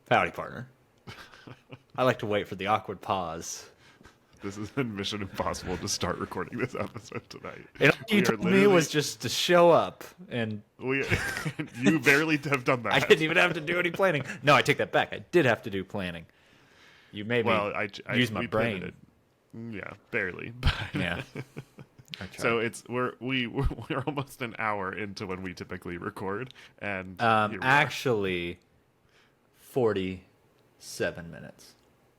Howdy, partner. I like to wait for the awkward pause. This has been Mission Impossible to start recording this episode tonight. And all you told me was just to show up, and you barely have done that. I didn't even have to do any planning. No, I take that back. I did have to do planning. You made me use my brain. Yeah, barely. But yeah. So we're almost an hour into when we typically record, and actually, 47 minutes.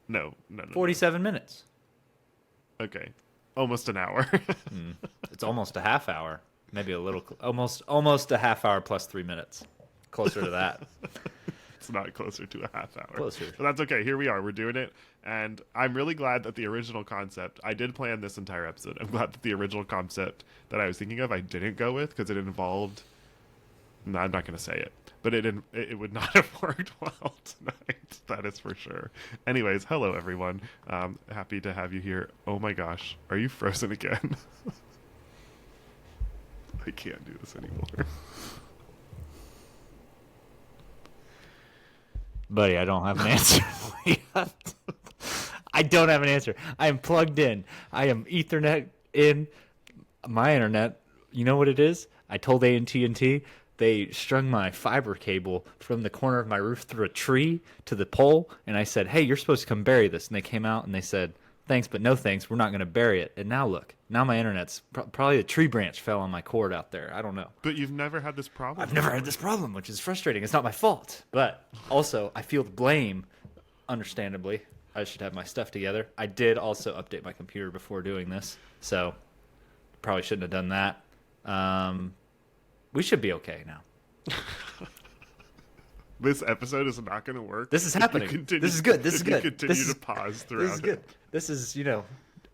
No. 47 minutes. Okay, almost an hour. It's almost a half hour, maybe a little, almost a half hour plus 3 minutes, closer to that. It's not closer to a half hour. Closer. But that's okay. Here we are. We're doing it. And I'm really glad that the original concept, I did plan this entire episode. I'm glad that the original concept that I was thinking of, I didn't go with because it involved, no, I'm not going to say it, but it would not have worked well tonight. That is for sure. Anyways, hello everyone. Happy to have you here. Oh my gosh. Are you frozen again? I can't do this anymore. Buddy, I don't have an answer for you. I don't have an answer. I am plugged in. I am Ethernet in my internet. You know what it is? I told AT&T they strung my fiber cable from the corner of my roof through a tree to the pole, and I said, hey, you're supposed to come bury this. And they came out and they said, thanks, but no thanks. We're not going to bury it. And now look. Now my internet's probably a tree branch fell on my cord out there. I don't know. But you've never had this problem? I've never had this problem, which is frustrating. It's not my fault. But also, I feel the blame, understandably. I should have my stuff together. I did also update my computer before doing this, so probably shouldn't have done that. We should be okay now. This episode is not going to work. This is happening. This is good. This is good. Continue to pause throughout. This is good. This is,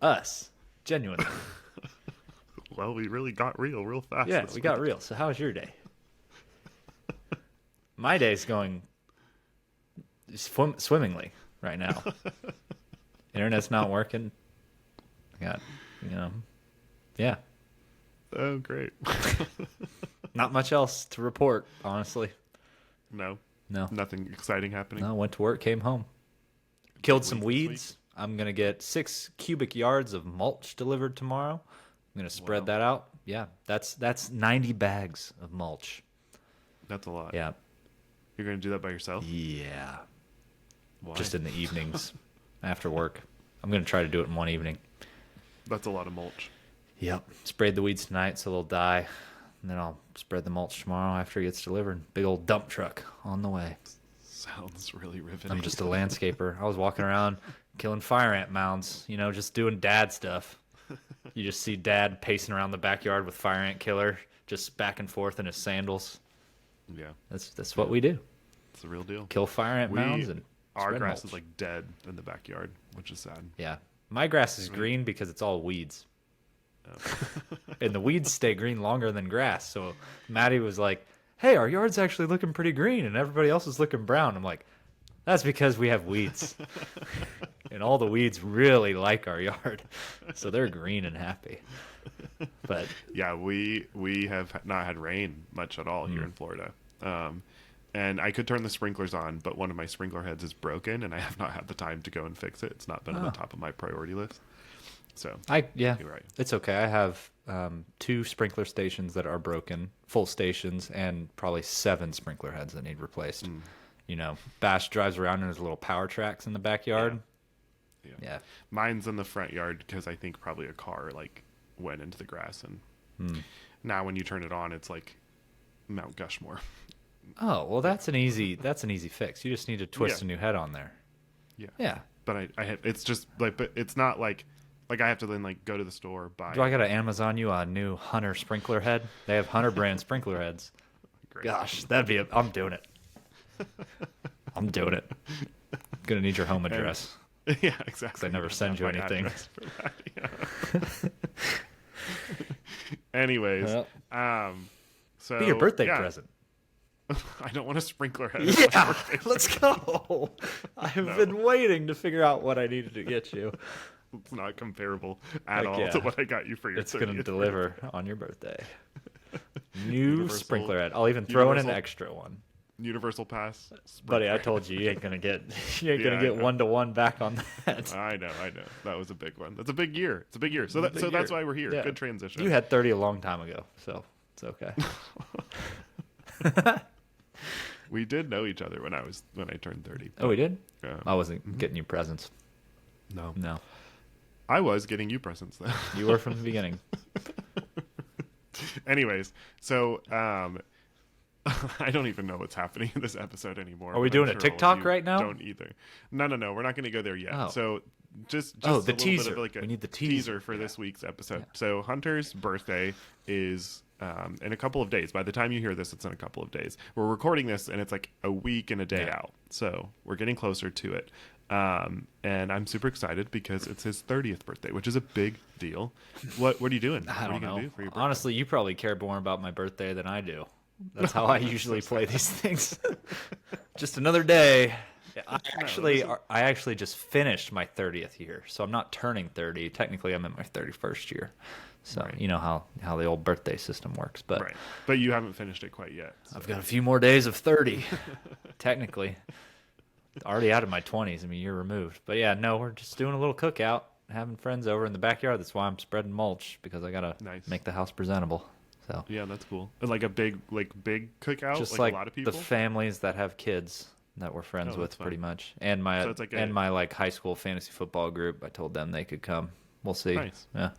us. Genuinely. Well, we really got real fast. Yeah, we got real. So how was your day? My day's going swimmingly right now. Internet's not working. I got, yeah. Oh, great. Not much else to report, honestly. No. Nothing exciting happening. No, went to work, came home. Killed some weeds. I'm going to get 6 cubic yards of mulch delivered tomorrow. I'm going to spread that out. Yeah, that's 90 bags of mulch. That's a lot. Yeah. You're going to do that by yourself? Yeah. Why? Just in the evenings after work. I'm going to try to do it in one evening. That's a lot of mulch. Yep. Sprayed the weeds tonight so they'll die. And then I'll spread the mulch tomorrow after it gets delivered. Big old dump truck on the way. Sounds really riveting. I'm just a landscaper. I was walking around killing fire ant mounds, just doing dad stuff. You just see dad pacing around the backyard with fire ant killer, just back and forth in his sandals. Yeah. That's what we do. It's a real deal. Kill fire ant mounds and our spread grass mulch. is like dead in the backyard, which is sad. Yeah. My grass is green because it's all weeds. And the weeds stay green longer than grass. So Maddie was like, hey, our yard's actually looking pretty green and everybody else is looking brown. I'm like, that's because we have weeds. And all the weeds really like our yard. So they're green and happy. But yeah, we have not had rain much at all here in Florida. And I could turn the sprinklers on, but one of my sprinkler heads is broken and I have not had the time to go and fix it. It's not been on the top of my priority list. So you're right. It's okay. I have 2 sprinkler stations that are broken, full stations, and probably 7 sprinkler heads that need replaced. Bash drives around and there's little power tracks in the backyard. Yeah. Mine's in the front yard because I think probably a car went into the grass and now when you turn it on, it's like Mount Gushmore. Oh, well, that's an easy fix. You just need to twist a new head on there. Yeah. Yeah. But I have, it's just but it's not like I have to then go to the store buy. Do I got to Amazon you a new Hunter sprinkler head? They have Hunter brand sprinkler heads. Great. Gosh, I'm doing it. I'm doing it. Gonna need your home address. Yeah, exactly. I never send you anything. Anyways, so be your birthday present. I don't want a sprinkler head. Yeah, let's go. I've been waiting to figure out what I needed to get you. It's not comparable at all to what I got you for your 30th. It's going to deliver on your birthday. New sprinkler head. I'll even throw in an extra one. Universal Pass. Buddy, I told you ain't gonna get I know. 1-to-1 back on that. I know. That was a big one. That's a big year. It's a big year. So that's why we're here. Yeah. Good transition. You had 30 a long time ago, so it's okay. We did know each other when I turned 30. Oh, we did? I Mm-hmm. wasn't getting you presents. No. I was getting you presents though. You were from the beginning. Anyways, so I don't even know what's happening in this episode anymore. Are we but I'm doing a sure all of TikTok you right now? Don't either. No. We're not going to go there yet. Oh. So just Oh, a the little teaser. bit of like a We need the teaser teaser. for this week's episode. Yeah. So Hunter's birthday is in a couple of days. By the time you hear this, it's in a couple of days. We're recording this, and it's like a week and a day out. So we're getting closer to it. And I'm super excited because it's his 30th birthday, which is a big deal. What are you doing? I don't know. Do for your birthday? Honestly, you probably care more about my birthday than I do. That's how I usually play these things. Just another day. I actually just finished my 30th year, so I'm not turning 30. Technically, I'm in my 31st year. So Right. you know how the old birthday system works. But Right. But you haven't finished it quite yet. So. I've got a few more days of 30. Technically, already out of my 20s. I'm a year removed. But yeah, no, we're just doing a little cookout, having friends over in the backyard. That's why I'm spreading mulch, because I gotta Nice. make the house presentable. So Yeah, that's cool. Like a big cookout, just like a lot of people. the families that have kids that we're friends Oh, with, that's fun. pretty much, and my So it's like high school fantasy football group. I told them they could come. We'll see. Nice. Yeah.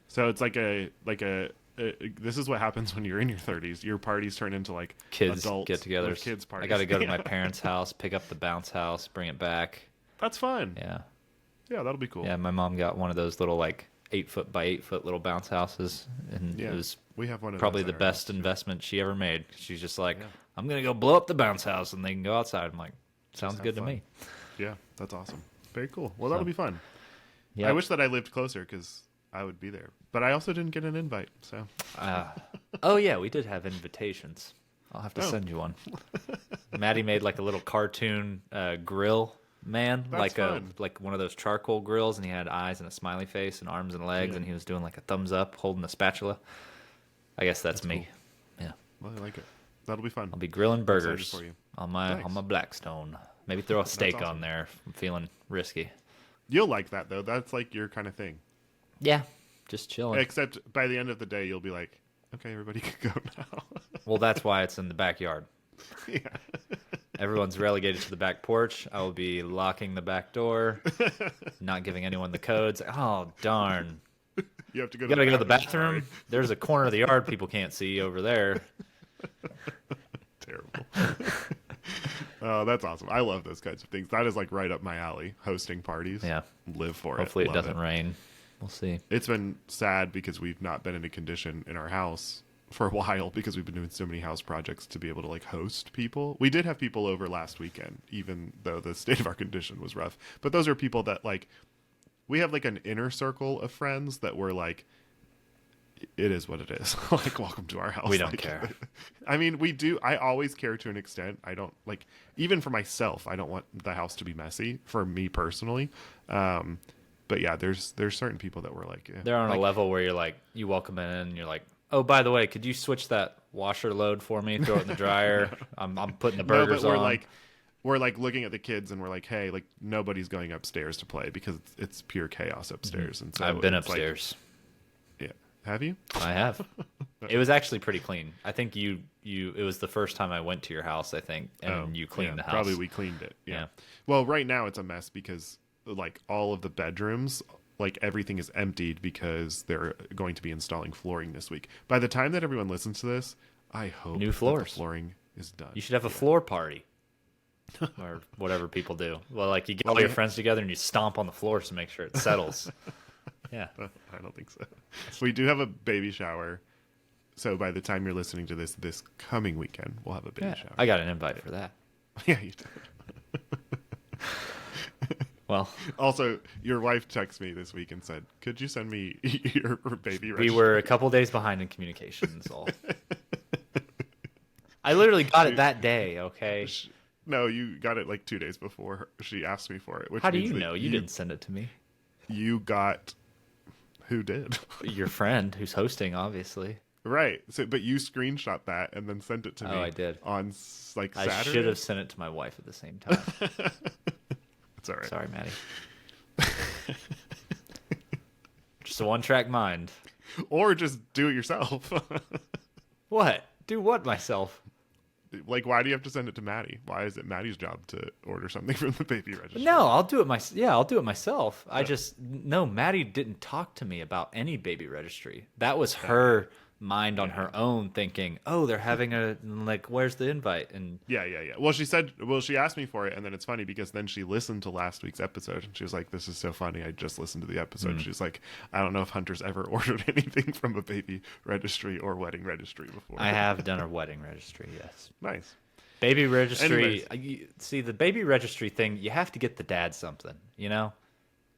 So it's like this is what happens when you're in your 30s. Your parties turn into like Kids adult get-togethers. kids parties. I got to go to my parents' house, pick up the bounce house, bring it back. That's fun. Yeah. Yeah, that'll be cool. Yeah. My mom got one of those little 8-foot by 8-foot little bounce houses, and Yeah, it was we have one of probably those the at our best house, too. investment she ever made. She's just like, Yeah. I'm gonna go blow up the bounce house, and they can go outside. I'm like, sounds have good to fun. me. Yeah, that's awesome. Very cool. Well, that'll be fun. Yeah. I wish that I lived closer because I would be there, but I also didn't get an invite. So Oh yeah, we did have invitations. I'll have to Oh. send you one. Maddie made like a little cartoon grill man, That's fun. like one of those charcoal grills, and he had eyes and a smiley face and arms and legs, Yeah. and he was doing like a thumbs up, holding a spatula. I guess that's me. Yeah, well, I like it. That'll be fun. I'll be grilling excited burgers for you. on my Nice. Blackstone. Maybe throw a steak awesome. on there if I'm feeling risky. You'll like that though. That's like your kind of thing. Yeah, just chilling. Except by the end of the day, you'll be like, okay, everybody can go now. Well, that's why it's in the backyard. Yeah. Everyone's relegated to the back porch. I will be locking the back door, not giving anyone the codes. Oh, darn. You have to go. You gotta go to the bathroom. bathroom. There's a corner of the yard people can't see over there. Sorry. Terrible. Oh, that's awesome. I love those kinds of things. That is like right up my alley. Hosting parties. Yeah. Live for Hopefully it. it Love doesn't rain. We'll see. It's been sad because we've not been in a condition in our house for a while because we've been doing so many house projects to be able to like host people. We did have people over last weekend, even though the state of our condition was rough. But those are people that like, we have like an inner circle of friends that were like, it is what it is. Like, welcome to our house. We don't Like, care. I mean, we do. I always care to an extent. I don't like, even for myself, I don't want the house to be messy for me personally. But yeah, there's certain people that were like, They're on like, a level where you're like, you welcome in and you're like, oh, by the way, could you switch that washer load for me? Throw it in the dryer. I'm putting the no, burgers but on. we're like looking at the kids and we're like, hey, like nobody's going upstairs to play because it's pure chaos upstairs. And so I've been it's like- upstairs. yeah, have you? I have. It was actually pretty clean. I think it was the first time I went to your house, I think, and you cleaned the house. Probably we cleaned it. Yeah. Yeah. Well, right now it's a mess because like all of the bedrooms, like everything is emptied because they're going to be installing flooring this week. By the time that everyone listens to this, I hope New that floors. the flooring is done. You should have a floor party. Or whatever people do. Well, like you get all your friends together and you stomp on the floors to make sure it settles. Yeah. I don't think so. We do have a baby shower. So by the time you're listening to this coming weekend, we'll have a baby Yeah. shower. I got an invite for that. Yeah, you do. Well, Also, your wife texted me this week and said, "Could you send me your baby?" we registry?" were a couple days behind in communications. All. I literally got it that day. Okay. No, you got it like 2 days before she asked me for it. Which How do means you that know? You didn't send it to me. You got who did? Your friend who's hosting, obviously. Right. So, but you screenshot that and then sent it to me. Oh, I did. On like I Saturday. should have sent it to my wife at the same time. It's all right. Sorry, Maddie. Just a one-track mind. Or just do it yourself. What? Do what myself? Like, why do you have to send it to Maddie? Why is it Maddie's job to order something from the baby registry? No, I'll do it I'll do it myself. I just no, Maddie didn't talk to me about any baby registry. That was her mind on her own thinking, "Oh, they're having a like where's the invite?" And Yeah. Well, she asked me for it, and then it's funny because then she listened to last week's episode, and she was like, "This is so funny. I just listened to the episode." She's like, "I don't know if Hunter's ever ordered anything from a baby registry or wedding registry before." I have done a wedding registry, yes. Nice. Baby registry. Anyways. See, the baby registry thing, you have to get the dad something, you know?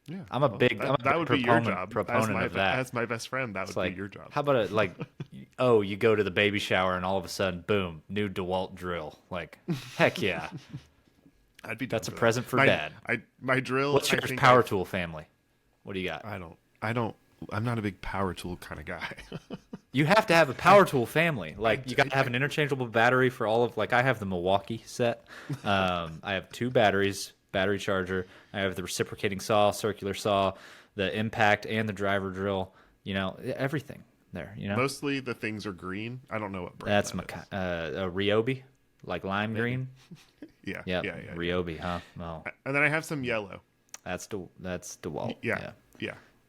Yeah, I'm a big that would be your job. proponent of that. As my best friend, that would Like, be your job. how about you go to the baby shower and all of a sudden, boom, new DeWalt drill. Like, heck yeah. I'd be. That's a down present for my, dad. My drill. What's I your think power tool family? What do you got? I'm not a big power tool kind of guy. You have to have a power tool family. Like, you got to have an interchangeable battery for all of, like, I have the Milwaukee set. I have 2 batteries, battery charger. I have the reciprocating saw, circular saw, the impact, and the driver drill. You know, everything there, you know? Mostly the things are green. I don't know what brand That's that a Ryobi, like lime green. is. Yeah. Yep, Yeah. Ryobi, huh? Well, And then I have some yellow. that's DeWalt. Yeah.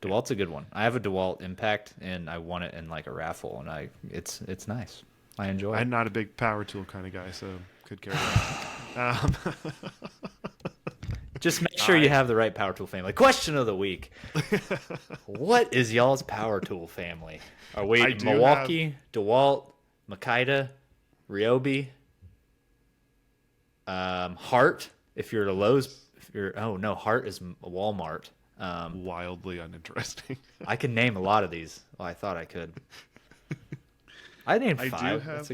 DeWalt's a good one. I have a DeWalt Impact, and I won it in like a raffle, and it's nice. I enjoy it. I'm not a big power tool kind of guy, so could care less. Just make sure you have the right power tool family. Question of the week: what is y'all's power tool family? Are we Milwaukee, DeWalt, Makita, Ryobi, Hart? If you're at a Lowe's, Hart is Walmart. Wildly uninteresting. I can name a lot of these. Well, I thought I could. I named I 5. do have- That's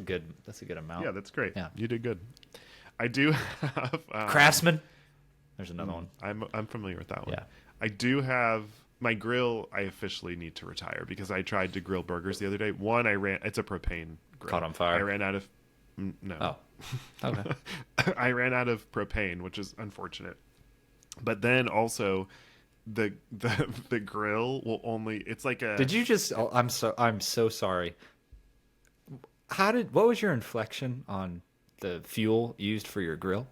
a good amount. Yeah, that's great. Yeah. You did good. I do have Craftsman. There's another one. I'm familiar with that one. Yeah. I do have my grill. I officially need to retire because I tried to grill burgers the other day. One, it's a propane grill. Caught on fire. I ran out of no. Oh. Okay. I ran out of propane, which is unfortunate. But then also the grill will only it's like a Did you just I'm so sorry. What was your inflection on the fuel used for your grill?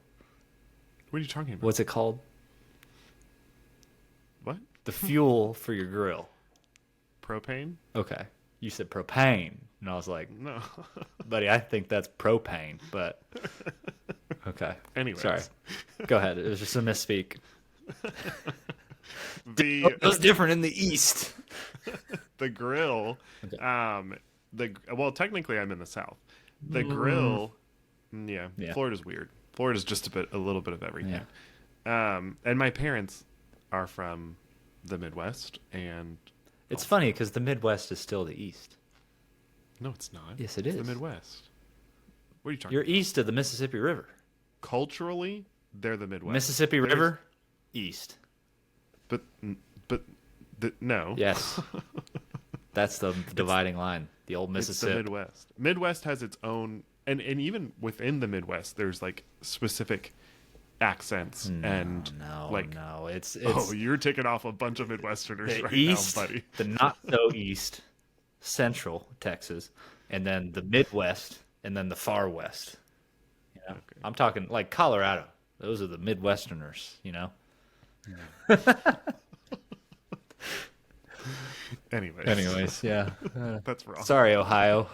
What are you talking about? What's it called? What? The fuel for your grill. Propane? Okay. You said propane. And I was like, No. buddy, I think that's propane, but okay. Anyways. Sorry. Go ahead. It was just a misspeak. It was different in the East. The grill, Okay. well, technically I'm in the South. The grill, yeah. Florida's weird. Florida's just a little bit of everything. Yeah. And my parents are from the Midwest, and It's funny because the Midwest is still the East. no, it's not. Yes, it It's is. the Midwest. What are you talking You're about? east of the Mississippi River. Culturally, they're the Midwest. Mississippi There's- River, east. but no. Yes. That's the dividing line. The old It's the Mississippi. Midwest. Midwest has its own, and even within the Midwest, there's like specific accents and like. No. It's Oh, you're taking off a bunch of Midwesterners the right east, now, buddy. the not so east, central Texas, and then the Midwest, and then the far west. You know? Okay. I'm talking like Colorado. Those are the Midwesterners. You know. Anyways, yeah. that's wrong. Sorry, Ohio.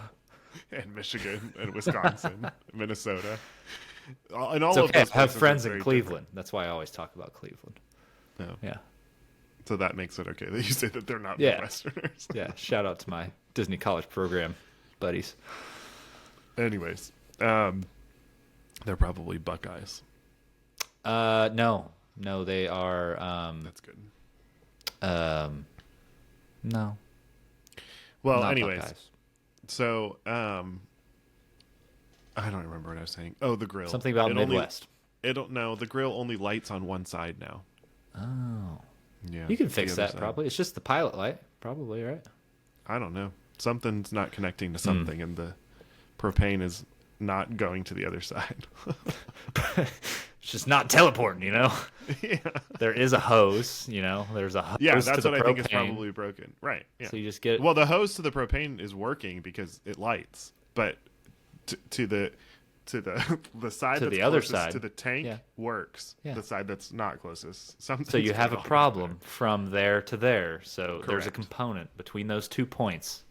And Michigan and Wisconsin, Minnesota, and all It's of okay. those I have places are friends in very Cleveland. That's why I always talk about Cleveland. different. No. Yeah. So that makes it okay that you say that they're not Yeah. Midwesterners. Yeah. Shout out to my Disney College program buddies. Anyways, they're probably Buckeyes. No, they are. That's good. No. Well, not anyways, Buckeyes. so I don't remember what I was saying. Oh, the grill. Something about Midwest. The grill only lights on one side now. Oh. Yeah. You can the fix other that side. probably. It's just the pilot light, probably, right? I don't know. Something's not connecting to something, and the propane is not going to the other side. It's just not teleporting, you know? Yeah. There is a hose, you know? There's a hose Yeah, to that's the what I think is propane. probably broken. Right. Yeah. So you just get... Well, the hose to the propane is working because it lights, but to the the side To that's the other closest side. to the tank Yeah. works. Yeah. The side that's not closest. Something's So you have a going on problem from there to there. So there's a Correct. component between those 2 points.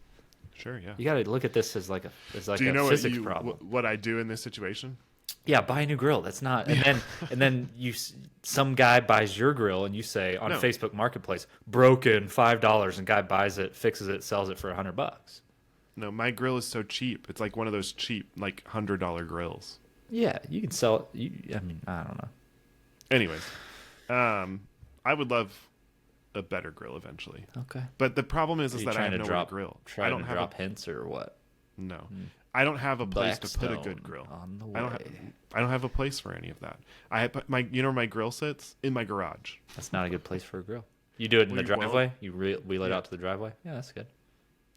there. Sure, yeah. You got to look at this as like a Do you know physics problem. what I do in this situation? Yeah, buy a new grill. That's not. And then some guy buys your grill and you say on No. Facebook Marketplace, broken $5, and guy buys it, fixes it, sells it for $100. No, my grill is so cheap. It's like one of those cheap, like $100 grills. Yeah, you can sell it. I mean, I don't know. Anyways, I would love a better grill eventually. Okay. But the problem is Are you that I trying have to nowhere drop to grill. I Trying don't to have drop hints or what? no. I don't have a place to put a Blackstone good grill. on the I don't way. I don't have a place for any of that. I have my where my grill sits in my garage. That's not a good place for a grill. You do it in the Well, driveway. You wheel it yeah. out to the driveway. Yeah, that's good.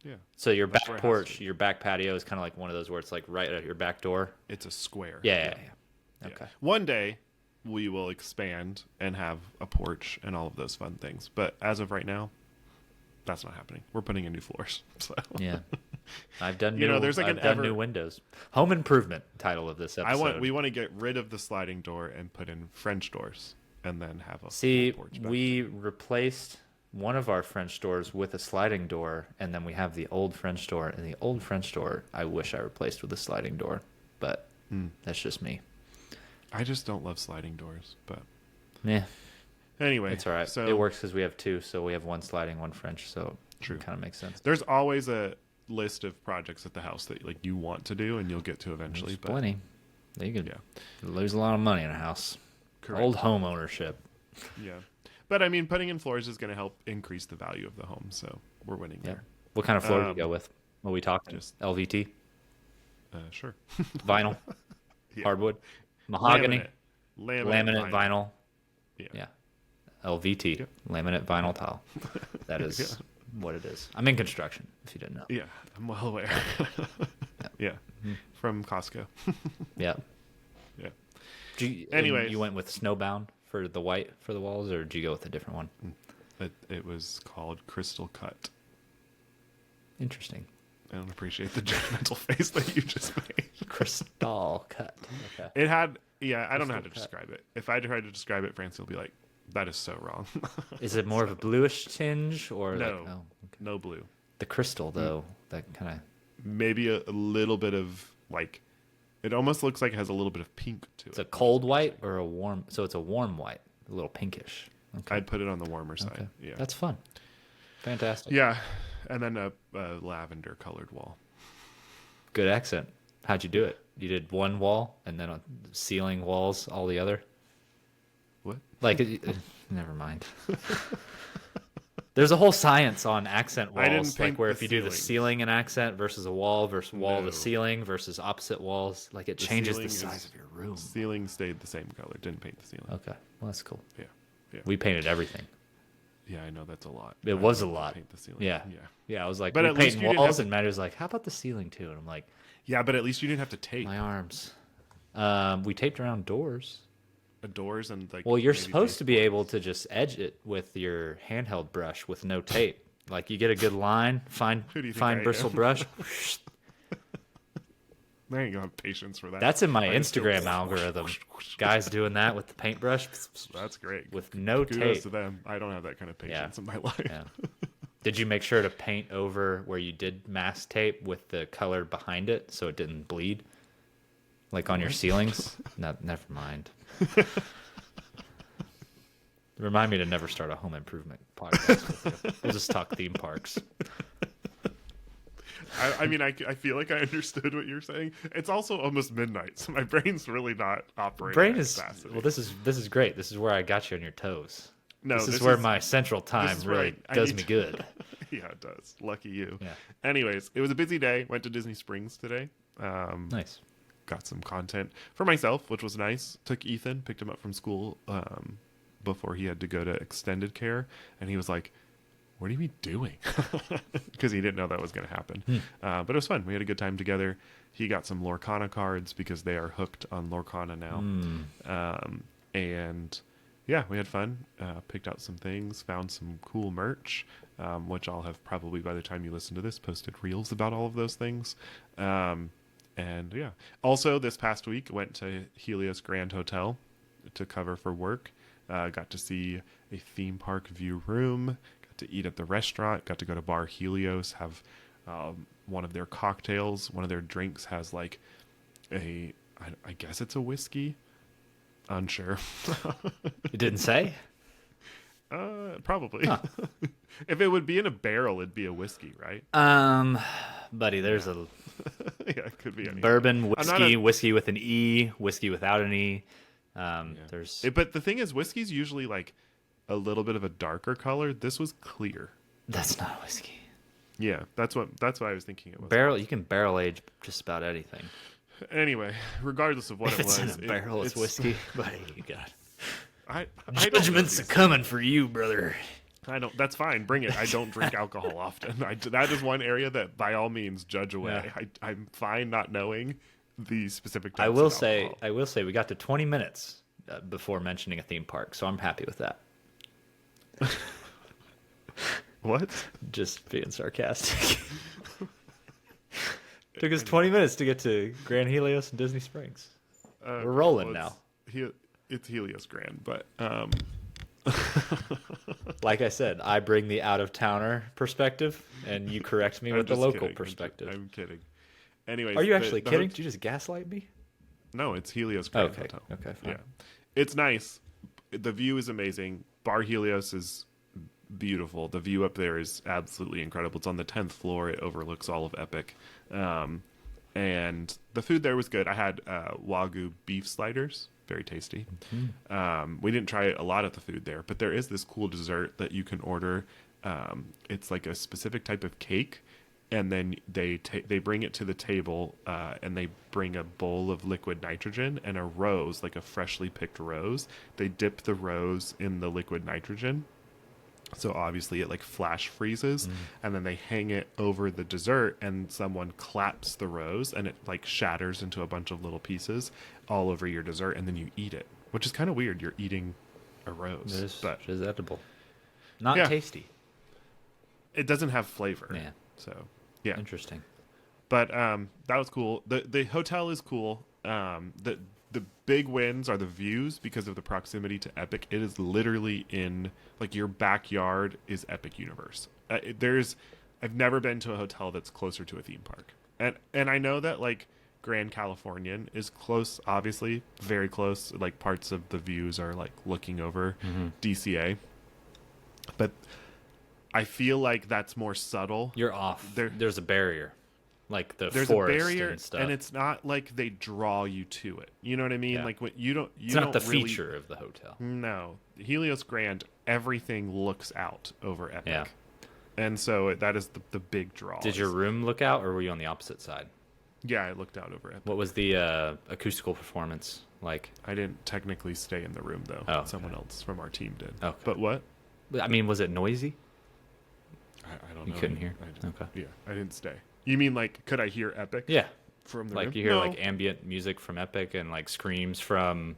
Yeah. So your That's back where it has porch, to be. your back patio is kind of like one of those where it's like right at your back door. It's a square. Yeah. Yeah. Okay. One day we will expand and have a porch and all of those fun things. But as of right now, that's not happening. We're putting in new floors. So Yeah. I've done You know, there's like I've an done ever- new windows. Home improvement title of this episode. we want to get rid of the sliding door and put in French doors and then have a See, full porch back. we replaced one of our French doors with a sliding door, and then we have the old French door. And the old French door, I wish I replaced with a sliding door, but that's just me. I just don't love sliding doors, but Yeah, anyway, it's all right. So It works because we have two, so we have one sliding, one French, so True. it kind of makes sense. there's always a list of projects at the house that like you want to do and you'll get to eventually. There's But plenty. You could yeah, lose a lot of money in a house. correct. Old home ownership. Yeah, but I mean, putting in floors is going to help increase the value of the home, so we're winning Yeah. there. What kind of floor do you Um, go with? What we talking? just- LVT, Sure. vinyl, Yeah. hardwood, mahogany, laminate, laminate vinyl. Yeah. Yeah. LVT, Yep. laminate vinyl tile. That is what it is. I'm in construction, if you didn't know. Yeah, I'm well aware. Yeah, from Costco. Yeah. Yeah. And Anyways. you went with Snowbound for the white for the walls, or did you go with a different one? It was called Crystal Cut. Interesting. I don't appreciate the judgmental face that you just made. Crystal cut. Okay. It had, I don't know how to Crystal cut. describe it. If I tried to describe it, Francie will be like, that is so wrong. Is it more of a bluish tinge or No. like, oh, okay. No blue. The crystal though, that kind of Maybe a little bit of like, it almost looks like it has a little bit of pink to it's it. a cold white or a warm. So it's a warm white, a little pinkish. Okay. I'd put it on the warmer side. Okay. Yeah. That's fun. Fantastic. Yeah. And then a lavender colored wall. Good accent. How'd you do it? You did one wall and then on ceiling walls, all the other. What? Like, never mind. There's a whole science on accent I didn't walls, paint like where the if you do the ceiling. ceiling and accent versus a wall versus wall No. to ceiling versus opposite walls, like it The changes the ceiling size is- of your room. Ceiling stayed the same color. Didn't paint the ceiling. Okay, well that's cool. Yeah. Yeah. We painted everything. Yeah, I know that's a lot. It I was a don't lot. Paint the ceiling. Yeah. Yeah. Yeah, I was like, But we at least painting you didn't walls, have and Maddie was like, how about the ceiling too? And I'm like, Yeah, but at least you didn't have to tape my arms. We taped around doors. doors and like. Well, you're maybe supposed to be able baseboards. to just edge it with your handheld brush with no tape. Like you get a good line, fine Who do you think fine I bristle am? brush. I ain't gonna have patience for that. That's in my I just go Instagram algorithm. Guys doing that with the paintbrush That's great. with no Kudos tape. to them. I don't have that kind of patience in my life. Yeah. Did you make sure to paint over where you did mask tape with the color behind it so it didn't bleed? Like on your ceilings? No, never mind. Remind me to never start a home improvement podcast with you. We'll just talk theme parks. I mean, I feel like I understood what you're saying. It's also almost midnight, so my brain's really not operating. Brain at is capacity. well. This is great. This is where I got you on your toes. No, this is where my central time is where really I does need me to- good. Yeah, it does. Lucky you. Yeah. Anyways, it was a busy day. Went to Disney Springs today. Nice. Got some content for myself, which was nice. Took Ethan, picked him up from school before he had to go to extended care, and he was like, what are we doing? Because he didn't know that was going to happen. But it was fun. We had a good time together. He got some Lorcana cards because they are hooked on Lorcana now. And yeah, we had fun. Picked out some things, found some cool merch, which I'll have probably by the time you listen to this posted reels about all of those things. And yeah, also this past week went to Helios Grand Hotel to cover for work. Got to see a theme park view room, got to eat at the restaurant, got to go to Bar Helios, have one of their cocktails. One of their drinks has like I guess it's a whiskey. Unsure. It didn't say? Probably. Huh. If it would be in a barrel, it'd be a whiskey, right? Buddy, there's a Yeah, it could be anything. bourbon, whiskey, whiskey with an E, whiskey without an E. There's But the thing is, whiskey's usually like a little bit of a darker color. This was clear. that's not a whiskey. Yeah, that's what I was thinking it was. Barrel, you can barrel age just about anything. Anyway, regardless of what If it it's was, in a barrel, it's whiskey. Buddy, you got I don't know judgment's these coming for you, brother. I don't. That's fine. Bring it. I don't drink alcohol often. That is one area that, by all means, judge away. Yeah. I'm fine not knowing the specific types I will of say, alcohol. we got to 20 minutes before mentioning a theme park, so I'm happy with that. What? Just being sarcastic. Took us 20 minutes to get to Grand Helios and Disney Springs. We're rolling now. It's Helios Grand, but Like I said, I bring the out-of-towner perspective, and you correct me I'm with the just local kidding. perspective. I'm kidding. Anyways, Are you actually the kidding? Did you just gaslight me? No, it's Helios Grand Okay. Hotel. Okay, fine. Yeah, it's nice. The view is amazing. Bar Helios is beautiful. The view up there is absolutely incredible. It's on the 10th floor. It overlooks all of Epic. And the food there was good. I had Wagyu beef sliders. Very tasty. Mm-hmm. We didn't try a lot of the food there, but there is this cool dessert that you can order. It's like a specific type of cake, and then they bring it to the table, and they bring a bowl of liquid nitrogen and a rose, like a freshly picked rose. They dip the rose in the liquid nitrogen, so obviously it like flash freezes, and then they hang it over the dessert, and someone claps the rose, and it like shatters into a bunch of little pieces all over your dessert, and then you eat it, which is kind of weird. You're eating a rose, but It is edible. Not Yeah. tasty. it doesn't have flavor. Yeah. So yeah, Interesting. but that was cool. The hotel is cool. The big wins are the views because of the proximity to Epic. It is literally in like your backyard is Epic Universe. I've never been to a hotel that's closer to a theme park, and I know that like Grand Californian is close, obviously very close. Like parts of the views are like looking over DCA, but I feel like that's more subtle. You're off. There's a barrier. Like the There's forest a barrier, and stuff. and it's not like they draw you to it. You know what I mean? Yeah. Like what you don't. It's You not don't the really, feature of the hotel. No, Helios Grand. Everything looks out over Epic, Yeah. and so that is the big draw. Did your room look out, or were you on the opposite side? Yeah, I looked out over Epic. What was the acoustical performance like? I didn't technically stay in the room though. Oh, Someone else from our team did. Okay. But what? I mean, was it noisy? I don't You know. couldn't hear? Okay. Okay. Yeah, I didn't stay. You mean like could I hear Epic? Yeah. From the Like room? you hear No. like ambient music from Epic and like screams from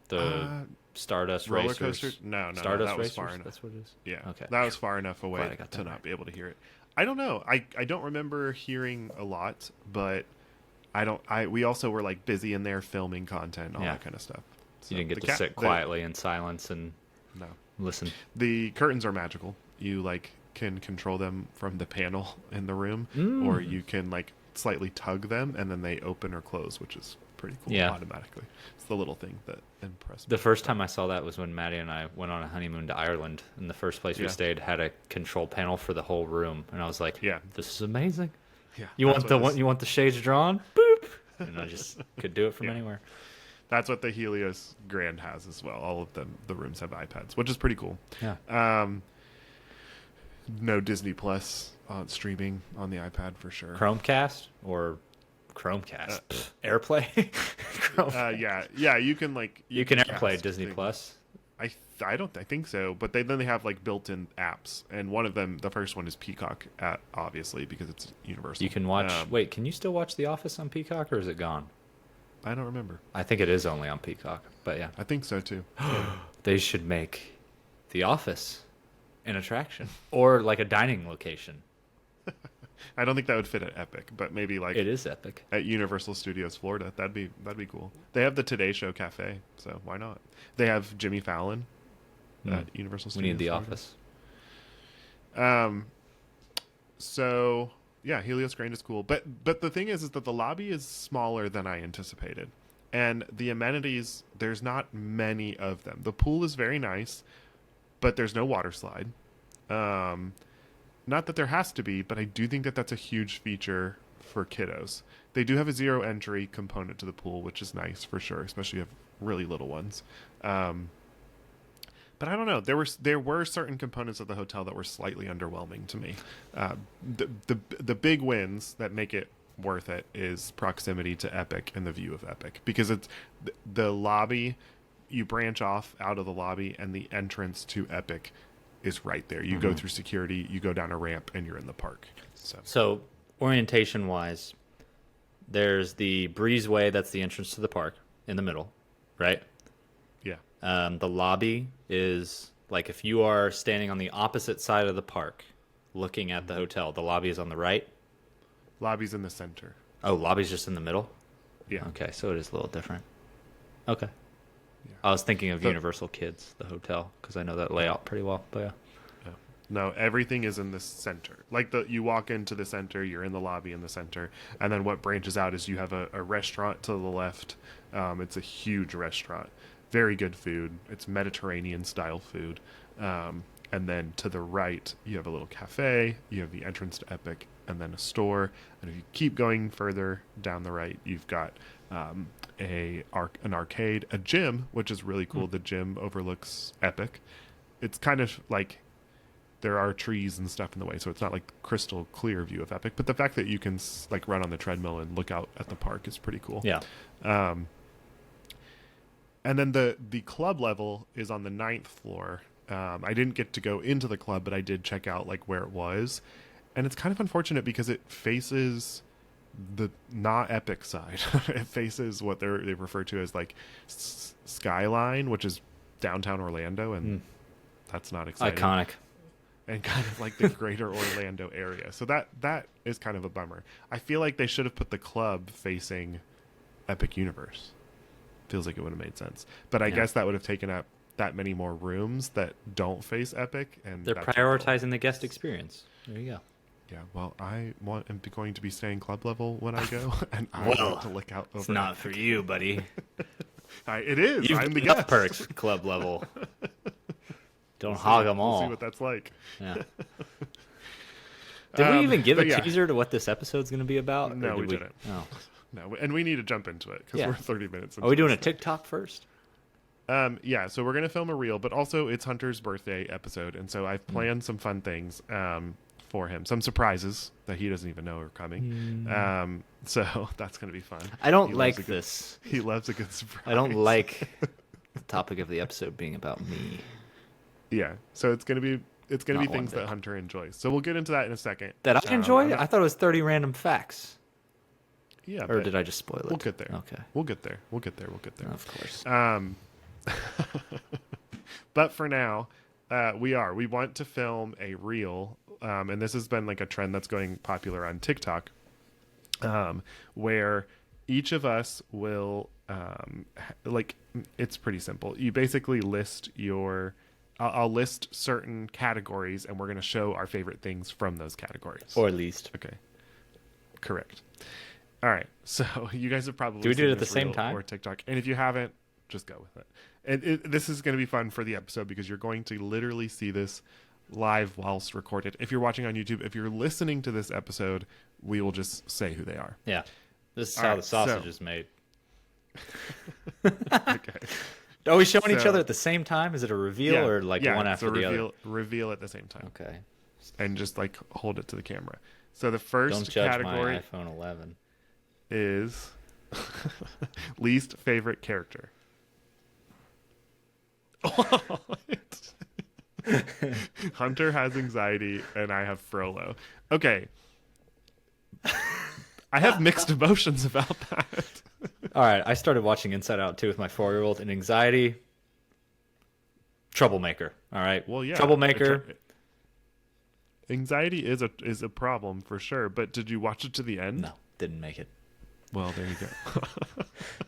the Stardust roller Racers. coaster? No, Stardust that was Racers. far enough. That's what it is. Yeah. Okay. That was far enough away Glad I got to that not right. be able to hear it. I don't know. I don't remember hearing a lot, but we also were like busy in there filming content, all Yeah. that kind of stuff. So You didn't get the to sit quietly in silence and No. listen. The curtains are magical. You like can control them from the panel in the room, or you can like slightly tug them and then they open or close, which is pretty cool automatically. It's the little thing that impressed me. The first time I saw that was when Maddie and I went on a honeymoon to Ireland, and the first place we Yeah. stayed had a control panel for the whole room, and I was like, Yeah. this is amazing." Yeah, You that's want the what one? this- You want the shades drawn? Boop, and I just could do it from Yeah. anywhere. That's what the Helios Grand has as well. All of them, the rooms have iPads, which is pretty cool. Yeah. No Disney Plus streaming on the iPad for sure. Chromecast or Chromecast? AirPlay. Chrome. Yeah, you can like you can cast AirPlay Disney things. Plus. I think so, but then they have like built-in apps, and one of them, the first one, is Peacock, obviously because it's Universal. You can watch. Wait, can you still watch The Office on Peacock, or is it gone? I don't remember. I think it is only on Peacock, but yeah. I think so too. They should make The Office an attraction or like a dining location. I don't think that would fit at Epic, but maybe like It is epic. at Universal Studios Florida. That'd be cool. They have the Today Show Cafe, so why not? They have Jimmy Fallon at Universal We Studios. need The Florida. Office. So yeah, Helios Grand is cool, but the thing is that the lobby is smaller than I anticipated, and the amenities, there's not many of them. The pool is very nice, but there's no water slide. Not that there has to be, but I do think that that's a huge feature for kiddos. They do have a zero entry component to the pool, which is nice for sure, especially if you have really little ones. But I don't know. There were certain components of the hotel that were slightly underwhelming to me. The big wins that make it worth it is proximity to Epic and the view of Epic, because it's the lobby. You branch off out of the lobby, and the entrance to Epic is right there. You go through security, you go down a ramp, and you're in the park. So orientation wise, there's the breezeway. That's the entrance to the park in the middle, right? Yeah. The lobby is like if you are standing on the opposite side of the park looking at the hotel, the lobby is on the right. Lobby's in the center. Oh, lobby's just in the middle? Yeah. Okay, so it is a little different. Okay. Yeah. I was thinking of So- Universal Kids, the hotel, because I know that layout pretty well. But yeah. No, everything is in the center. Like you walk into the center, you're in the lobby in the center, and then what branches out is you have a restaurant to the left. It's a huge restaurant, very good food. It's Mediterranean style food, and then to the right you have a little cafe. You have the entrance to Epic, and then a store. And if you keep going further down the right, you've got an arcade, a gym, which is really cool. The gym overlooks Epic. It's kind of like there are trees and stuff in the way, so it's not like crystal clear view of Epic. But the fact that you can like run on the treadmill and look out at the park is pretty cool. Yeah. And then the club level is on the 9th floor. I didn't get to go into the club, but I did check out like where it was, and it's kind of unfortunate because it faces the not Epic side. It faces what they refer to as like Skyline, which is downtown Orlando, and that's not exciting. Iconic. And kind of like the greater Orlando area. So that is kind of a bummer. I feel like they should have put the club facing Epic Universe. Feels like it would have made sense. But I guess that would have taken up that many more rooms that don't face Epic. And They're prioritizing the guest experience. There you go. Yeah, well, am going to be staying club level when I go, and I Well, want to look out over It's not for you, buddy. it is. You've I'm the got guest. perks club level. Don't hog them all. We'll see what that's like. Yeah. Did we even give a but yeah. teaser to what this episode's going to be about? No, or we didn't. Oh. No, and we need to jump into it because Yeah. we're 30 minutes into Are we doing a this thing. TikTok first? Yeah, so we're going to film a reel, but also it's Hunter's birthday episode, and so I've planned some fun things for him. Some surprises that he doesn't even know are coming. So that's going to be fun. I don't He like loves a good- this. He loves a good surprise. I don't like the topic of the episode being about me. Yeah, so it's going to be Not things one that bit. Hunter enjoys. So we'll get into that in a second. That I enjoy? I'm not- I thought it was 30 random facts. Yeah, Or but did I just spoil it? we'll get there. Okay. We'll get there. We'll get there. Of course. But for now, we want to film a reel, and this has been like a trend that's going popular on TikTok, where each of us will it's pretty simple. You basically list I'll list certain categories, and we're going to show our favorite things from those categories. Or at least. Okay, correct. All right, so you guys have probably Do we do seen it at the this same reel time? or TikTok, and if you haven't, just go with it. And this is going to be fun for the episode because you're going to literally see this live whilst recorded. If you're watching on YouTube, if you're listening to this episode, we will just say who they are. Yeah. This is All how right, the sausage so- is made. Okay. Are we showing each So- other at the same time? Is it a reveal or like one it's after a the other? reveal at the same time, Okay. and just like hold it to the camera. So the first Don't judge category my iPhone 11. is least favorite character. Hunter has anxiety, and I have Frollo. Okay. I have mixed emotions about that. All right, I started watching Inside Out 2 with my 4-year-old, and anxiety, troublemaker. All right, Well, yeah. troublemaker. Anxiety is a problem for sure, but did you watch it to the end? No, didn't make it. Well, there you go.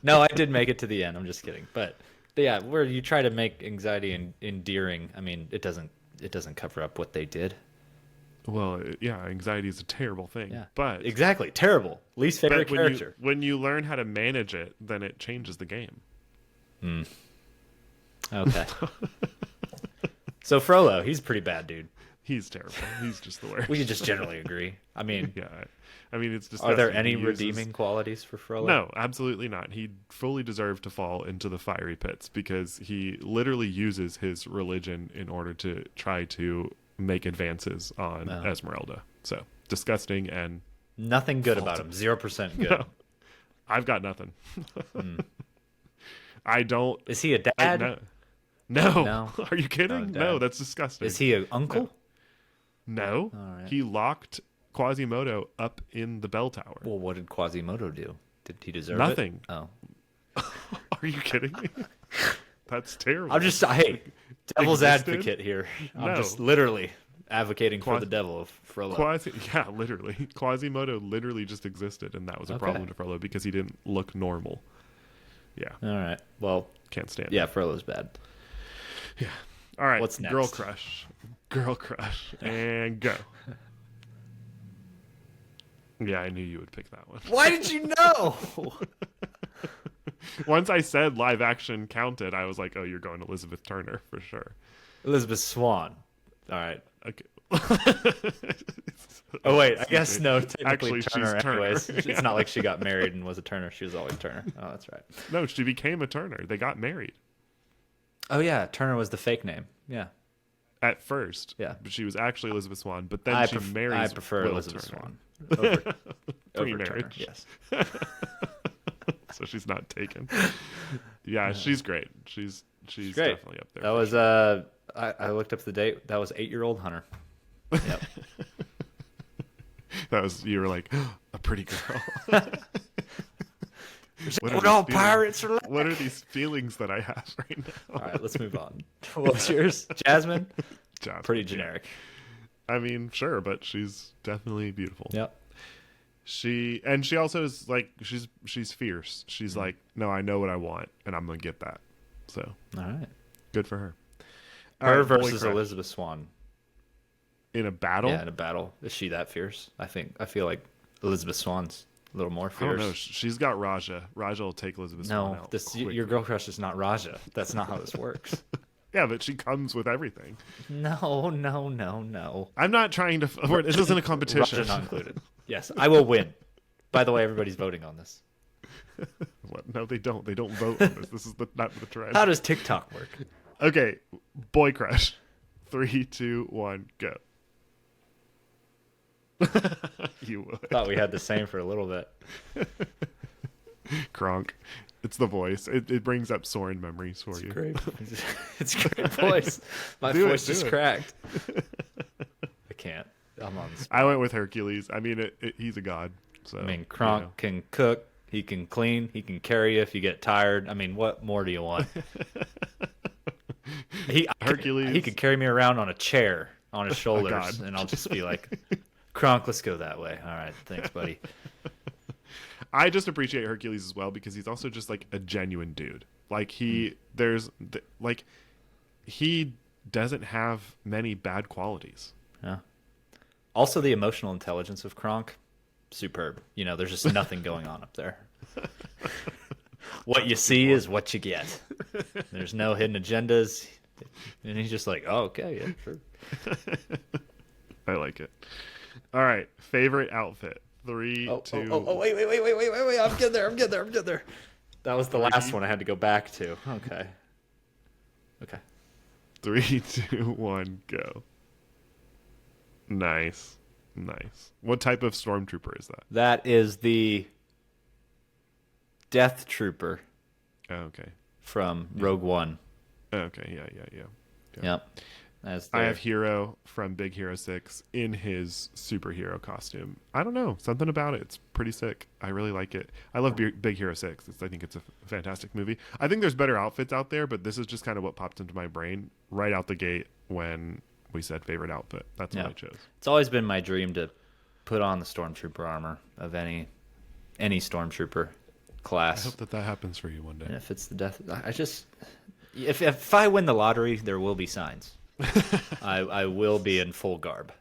No, I did make it to the end. I'm just kidding. But yeah, where you try to make anxiety endearing, I mean, it doesn't cover up what they did. Well, yeah, anxiety is a terrible thing. Yeah, but exactly, terrible. Least favorite character. When you learn how to manage it, then it changes the game. Okay. So Frollo, he's a pretty bad dude. He's terrible. He's just the worst. We could just generally agree. I mean, Yeah, I mean it's just. are there any redeeming qualities for Frollo? No, absolutely not. He fully deserved to fall into the fiery pits because he literally uses his religion in order to try to make advances on Esmeralda. So disgusting and Nothing good about him. 0% good. no, I've got nothing. I don't. Is he a dad? No. No. Are you kidding? Dad. No, that's disgusting. Is he an uncle? No. All right. He locked Quasimodo up in the bell tower. Well, what did Quasimodo do? Did he deserve Nothing. it? Oh. Are you kidding me? That's terrible. I'm just, hey, devil's Existed? advocate here. I'm No. just literally advocating for the devil of Frollo. Yeah, literally. Quasimodo literally just existed, and that was a problem to Frollo because he didn't look normal. Yeah. All right. Well, Can't stand yeah, it. Frollo's bad. Yeah. All right. What's next? Girl crush. Girl crush. And go. Yeah, I knew you would pick that one. Why did you know? Once I said live action counted, I was like, oh, you're going Elizabeth Turner for sure. Elizabeth Swann. All right. Okay. Oh, wait. I guess no. Technically Actually, Turner she's Turner. anyways. Yeah. It's not like she got married and was a Turner. She was always Turner. Oh, that's right. No, she became a Turner. They got married Oh, yeah. Turner was the fake name. Yeah. at first. Yeah. But she was actually Elizabeth Swann, but then I she marries I prefer Will Elizabeth Turner. Swann. Over Turner. Pre-marriage. Yes. So she's not taken. Yeah, she's great. She's Great. definitely up there. That for was sure. I looked up the date. That was 8-year-old Hunter. Yep. That was, you were like, a pretty girl. What are What all these feelings? pirates are like. What are these feelings that I have right now? All right, let's move on. What was yours? Jasmine? Jasmine, Pretty yeah. generic. I mean, sure, but she's definitely beautiful. Yep. She also is like, she's fierce. She's like, no, I know what I want, and I'm gonna get that. So All right. good for her. Her All right, boy versus crush. Elizabeth Swann. In a battle. Yeah, in a battle. Is she that fierce? I feel like Elizabeth Swann's a little more I don't fierce. know. She's got Raja. Raja will take Elizabeth Swann No, out. this quickly. your girl crush is not Raja. That's not how this works. Yeah, but she comes with everything. No. I'm not trying to. This isn't a competition. Raja not included. Yes, I will win. By the way, everybody's voting on this. What? No, they don't. They don't vote on this. This is not the trend. How does TikTok work? Okay, boy crush. 3, 2, 1, go. You would. Thought we had the same for a little bit. Kronk. It's the voice. It brings up Soren memories for you. Great. It's a great voice. My Do it, voice do just it. cracked. I can't. I'm on the spot. I went with Hercules. I mean, he's a god. So I mean, Kronk can cook. He can clean. He can carry you if you get tired. I mean, what more do you want? Hercules. He could carry me around on a chair on his shoulders, god. and I'll just be like, Kronk, let's go that way. All right, thanks, buddy. I just appreciate Hercules as well because he's also just like a genuine dude. Like he doesn't have many bad qualities. Yeah. Also, the emotional intelligence of Kronk, superb. You know, there's just nothing going on up there. What you see is what you get. There's no hidden agendas. And he's just like, oh, okay, yeah, sure. I like it. All right, favorite outfit. 3, 2. Oh, wait. I'm getting there. That was the last one I had to go back to. Okay. 3, 2, 1, go. Nice. What type of stormtrooper is that? That is the Death Trooper Oh, okay. from Rogue One. Okay, yeah. Yep. That's I their, have Hero from Big Hero 6 in his superhero costume. I don't know. Something about it. It's pretty sick. I really like it. I love Big Hero 6. I think it's a fantastic movie. I think there's better outfits out there, but this is just kind of what popped into my brain right out the gate when we said favorite outfit. That's what I chose. It's always been my dream to put on the Stormtrooper armor of any Stormtrooper class. I hope that happens for you one day. And if it's the death, I just if I win the lottery, there will be signs. I will be in full garb,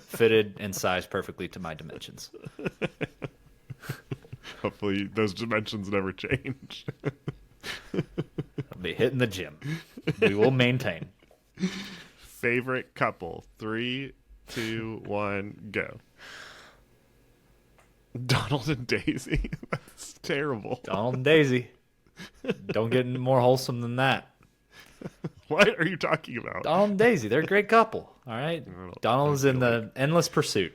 fitted and sized perfectly to my dimensions. Hopefully those dimensions never change. I'll be hitting the gym. We will maintain. Favorite couple. 3, 2, 1, go. Donald and Daisy. That's terrible. Donald and Daisy. Don't get any more wholesome than that. What are you talking about? Donald and Daisy, they're a great couple. All right. Donald's in the endless pursuit,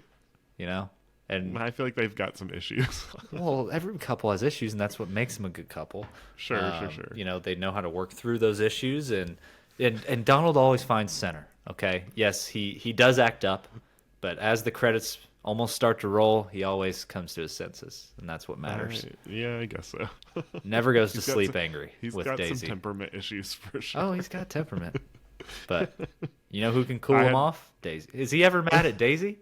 and I feel like they've got some issues. well, every couple has issues, and that's what makes them a good couple. Sure. They know how to work through those issues, and Donald always finds center. Okay, yes, he does act up, but as the credits almost start to roll, he always comes to his senses, and that's what matters. Yeah, I guess so. Never goes to sleep angry He's with got Daisy. some temperament issues for sure. Oh, he's got temperament. But you know who can cool him off? Daisy. Is he ever mad at Daisy?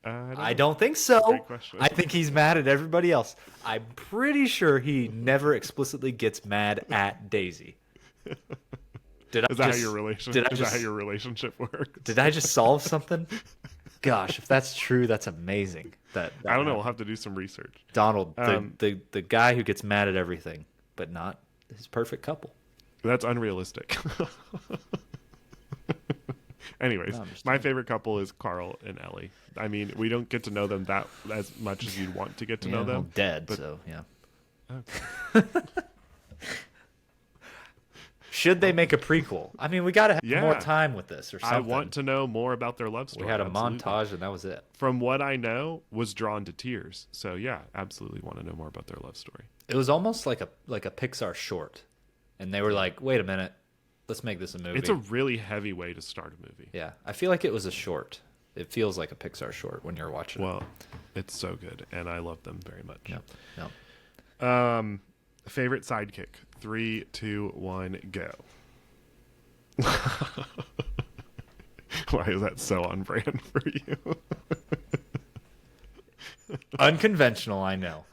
I don't think so. Great question. I think he's mad at everybody else. I'm pretty sure he never explicitly gets mad at Daisy. Is that how your relationship works? Did I just solve something? Gosh, if that's true, that's amazing. That I don't know. We'll have to do some research. Donald, the guy who gets mad at everything, but not his perfect couple. That's unrealistic. Anyways, my favorate couple is Carl and Ellie. I mean, we don't get to know them that as much as you'd want to get to know them. Well, dead, so yeah. Okay. Should they make a prequel? I mean, we got to have more time with this or something. I want to know more about their love story. We had a montage, and that was it. From what I know, was drawn to tears. So yeah, absolutely want to know more about their love story. It was almost like a Pixar short, and they were like, "Wait a minute, let's make this a movie." It's a really heavy way to start a movie. Yeah, I feel like it was a short. It feels like a Pixar short when you're watching it. Well, it's so good, and I love them very much. Yep. Favorite sidekick. 3, 2, 1, go. Why is that so on brand for you? Unconventional, I know.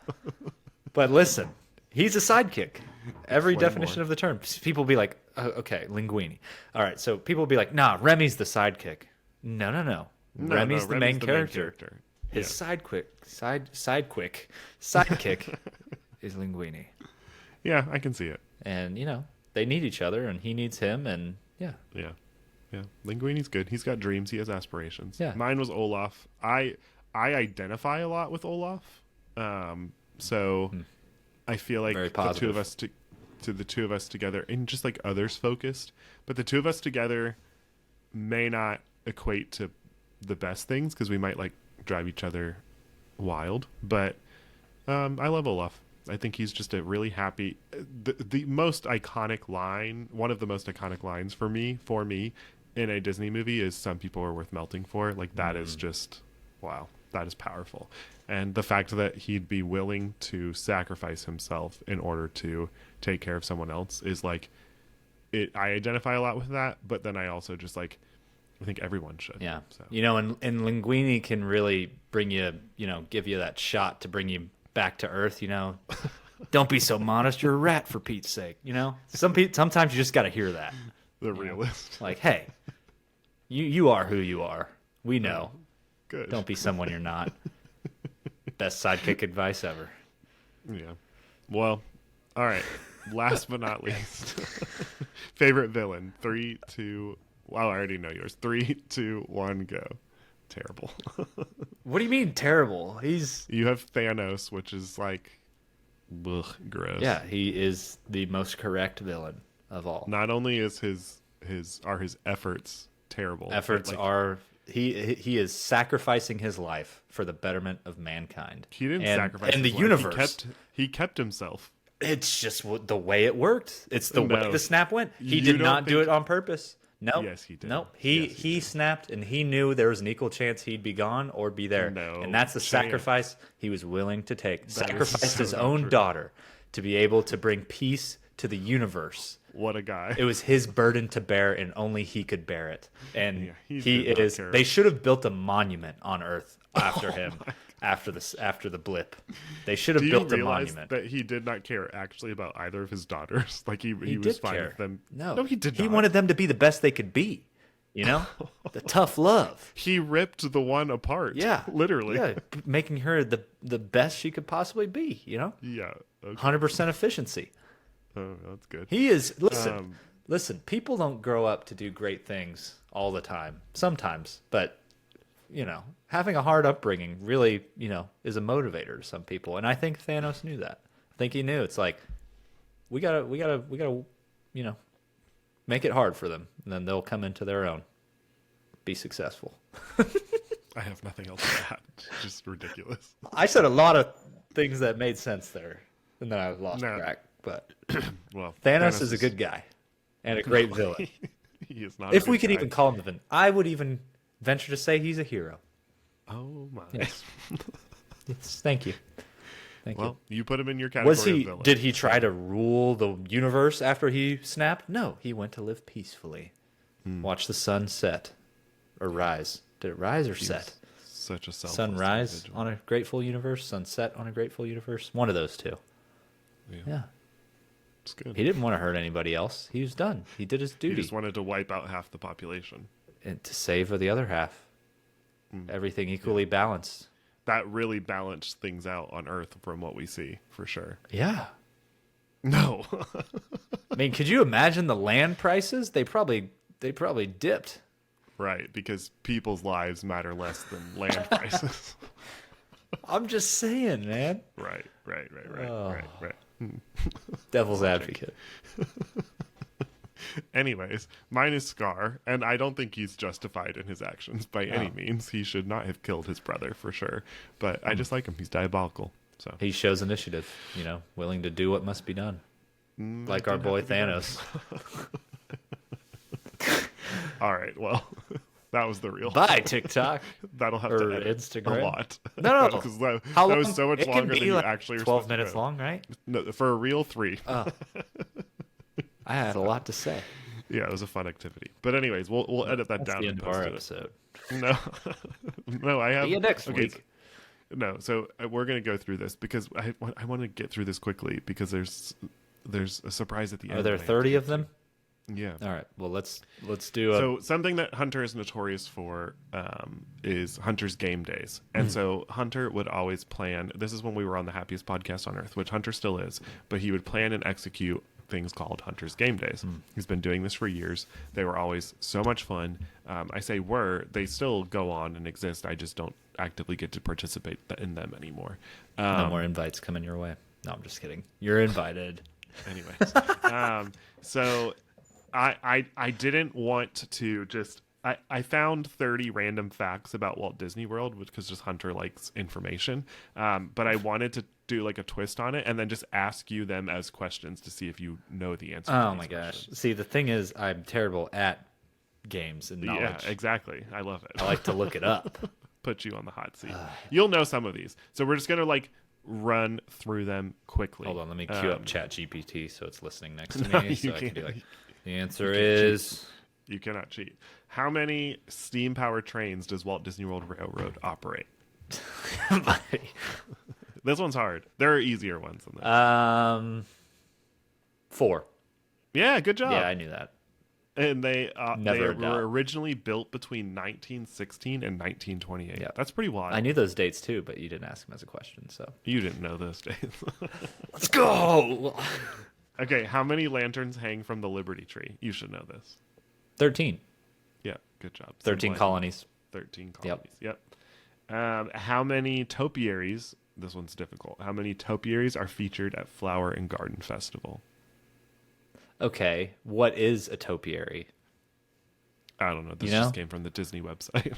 But listen, he's a sidekick. Every Explain definition more. of the term. People be like, okay, linguini. All right, so people be like, nah, Remy's the sidekick. No. Remy's the main character. His sidekick is linguini. Yeah, I can see it. And, they need each other, and he needs him, and yeah. Yeah. Linguini's good. He's got dreams. He has aspirations. Yeah. Mine was Olaf. I identify a lot with Olaf. So I feel like the two of us together, and just like others focused, but the two of us together may not equate to the best things because we might like drive each other wild. But I love Olaf. I think he's just a really happy. The most iconic line, one of the most iconic lines for me in a Disney movie is "Some people are worth melting for." Like that is just wow. That is powerful. And the fact that he'd be willing to sacrifice himself in order to take care of someone else is like it. I identify a lot with that, but then I also just like I think everyone should. Yeah. So. And linguini can really bring you, give you that shot to bring you back to earth, Don't be so modest. You're a rat, for Pete's sake. Sometimes you just got to hear that. The realist. Like, hey, you are who you are. We know. Good. Don't be someone you're not. Best sidekick advice ever. Yeah. Well, all right. Last but not least, favorite villain. 3, 2. Well, I already know yours. 3, 2, 1, go. Terrible. What do you mean terrible? You have Thanos, which is like, ugh, gross. Yeah, he is the most correct villain of all. Not only is his efforts terrible. He is sacrificing his life for the betterment of mankind. He didn't sacrifice and his the life. universe. He kept himself. It's just the way it worked. It's the way No. the snap went. He You did don't not do think- it on purpose. No. Yes, he did. Nope. Yes, He snapped, and he knew there was an equal chance he'd be gone or be there. No and that's the chance. sacrifice he was willing to take. is Sacrificed so his not own true. daughter to be able to bring peace to the universe. What a guy. It was his burden to bear, and only he could bear it. And Yeah, he he did not is. care. They should have built a monument on Earth after him, after the blip. They should have Do you built a realize monument. that he did not care actually about either of his daughters? Like he was did fine care. with them. No, he did He not. wanted them to be the best they could be. You know, the tough love. He ripped the one apart. Yeah, literally. Yeah, making her the best she could possibly be. You know, Yeah. Okay. 100% efficiency. Oh, that's good. He is. Listen, Um, listen. People don't grow up to do great things all the time. Sometimes, but you know, having a hard upbringing really, you know, is a motivator to some people. And I think Thanos knew that. I think he knew. It's like we gotta, you know, make it hard for them, and then they'll come into their own, be successful. I have nothing else to add. Just ridiculous. I said a lot of things that made sense there, and then I lost No. track. But Well, Thanos is a good guy and a great villain. He is not. If a we good could guy. even call him the villain, I would even venture to say he's a hero. Oh my. Yes. Yes, thank you. Thank Well, you put him in your you. category Was of he? villain. Did he try to rule the universe after he snapped? No, he went to live peacefully. Watch the sun set or rise. Did it rise or set? Such a selfless Sunrise individual. on a grateful universe, sunset on a grateful universe. One of those two. Yeah. It's good. He didn't want to hurt anybody else. He was done. He did his He duty just wanted to wipe out half the population. and to save the other half. Everything equally balanced. That really balanced things out on Earth from what we see, for sure. Yeah. No. I mean, could you imagine the land prices? They probably dipped. Right, because people's lives matter less than land prices. I'm just saying, man. Right. Oh. Right. Devil's advocate. Anyways, mine is Scar, and I don't think he's justified in his actions by any means. He should not have killed his brother for sure. But I just like him. He's diabolical. So He shows initiative, you know, willing to do what must be done. Like our boy Thanos. all right, well, that was the real. Bye, TikTok. That'll have or to edit Instagram. a lot. No. because that, How that long? was so much It can longer be than you like actually were 12 supposed to minutes go. long, right? No, for a real 3. I had a lot to say. Yeah, it was a fun activity. But anyways, we'll edit that That's down the and end of our post it. episode. No, I have. See you next okay, week. No, so we're gonna go through this because I want to get through this quickly because there's a surprise at the end. Are there that I have to 30 get of them? to. Yeah. All right. Well, let's do a. So something that Hunter is notorious for is Hunter's game days, and so Hunter would always plan. This is when we were on the happiest podcast on earth, which Hunter still is, but he would plan and execute things called Hunter's game days. He's been doing this for years. They were always so much fun. I say were, they still go on and exist. I just don't actively get to participate in them anymore. no more invites coming your way. No, I'm just kidding. You're invited. Anyways, so I didn't want to just I found 30 random facts about Walt Disney World because just Hunter likes information, but I wanted to do like a twist on it and then just ask you them as questions to see if you know the answer. Oh my gosh. See, the thing is, I'm terrible at games and knowledge. Yeah, exactly. I love it. I like to look it up. Put you on the hot seat. You'll know some of these, so we're just gonna like run through them quickly. Hold on, let me cue up Chat GPT so it's listening next to No, me. you So I can can't. be like, the answer You can't is You cannot cheat. How many steam-powered trains does Walt Disney World Railroad operate? This one's hard. There are easier ones than this. 4. Yeah, good job. Yeah, I knew that. And they Never a were doubt. originally built between 1916 and 1928. Yeah. That's pretty wild. I knew those dates too, but you didn't ask them as a question. So You didn't know those days. let's go. Okay, how many lanterns hang from the Liberty Tree? You should know this. 13. Yeah, good job. 13 Simple. colonies. 13 colonies. Yep. How many topiaries? This one's difficult. How many topiaries are featured at Flower and Garden Festival? Okay, what is a topiary? I don't know. This You know? just came from the Disney website.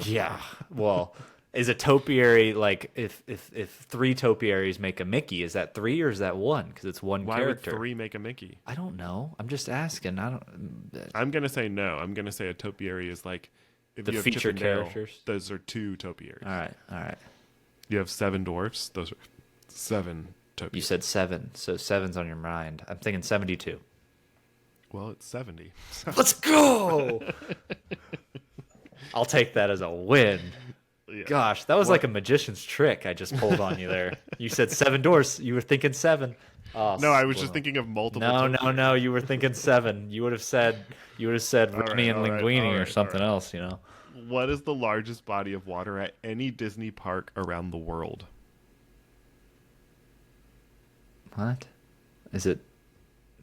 Yeah. Well, Is a topiary like if three topiaries make a Mickey? Is that three or is that one? Because it's one Why character. would 3 make a Mickey? I don't know. I'm just asking. I don't. I'm gonna say no. I'm gonna say a topiary is like if The you have Chip feature and Dale, characters? those are 2 topiaries. All right. All right. You have 7 dwarfs. Those are 7 topiaries. You said 7, so 7's on your mind. I'm thinking 72. Well, it's 70. Let's go. I'll take that as a win. Yeah. Gosh, that was like a magician's trick I just pulled on you there. You said 7 doors. You were thinking 7. Oh, No, I was just thinking of multiple. No. You were thinking 7. You would have said Remy and Linguini or something else. You know. What is the largest body of water at any Disney park around the world? What?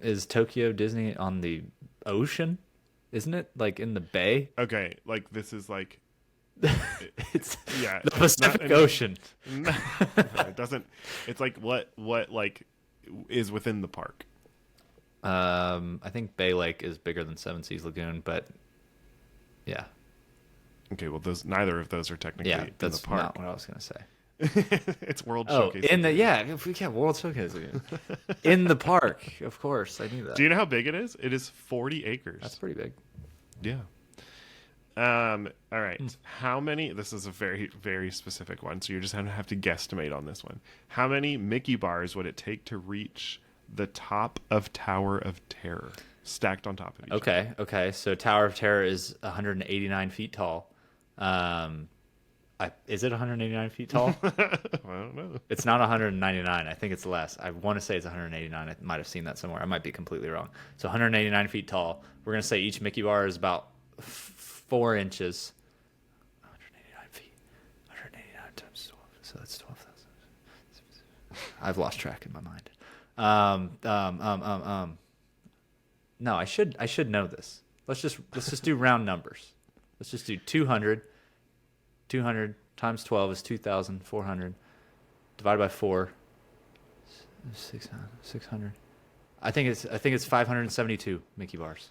Is Tokyo Disney on the ocean? Isn't it like in the bay? Okay, like this is like It's yeah, the Pacific Ocean. No, it doesn't. It's like what like is within the park. I think Bay Lake is bigger than Seven Seas Lagoon, but yeah, Okay, well neither of those are technically in that's the park. not what I was gonna say. It's World Oh, Showcase. if we can't World Showcase Lagoon in the park, of course, I knew that. Do you know how big it is? It is 40 acres. That's pretty big. Yeah. All right. How many? This is a very, very specific one, so you're just gonna have to guesstimate on this one. How many Mickey bars would it take to reach the top of Tower of Terror, stacked on top of each other? Okay. So Tower of Terror is 189 feet tall. Is it 189 feet tall? I don't know. It's not 199. I think it's less. I want to say it's 189. I might have seen that somewhere. I might be completely wrong. So 189 feet tall. We're gonna say each Mickey bar is about 4 inches. 189 feet. 189 times 12. So that's 12,000. I've lost track in my mind. No, I should know this. Let's just do round numbers. Let's just do 200. 200 times 12 is 2,400. Divided by 4. 600. I think it's 572 Mickey bars.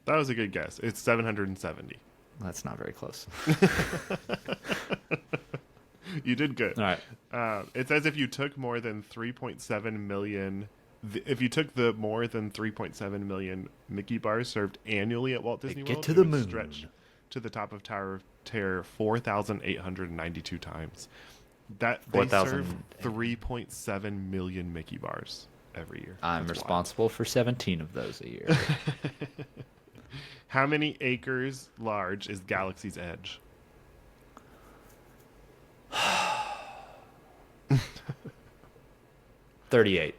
That was a good guess. It's 770. That's not very close. You did good. All right. It says if you took more than 3.7 million, if you took the more than 3.7 million Mickey bars served annually at Walt Disney Get World, to it the would moon. stretch to the top of Tower of Terror 4,892 times. That they serve 3.7 million Mickey bars every year. I'm That's responsible for 17 of those a year. wild. How many acres large is Galaxy's Edge? 38.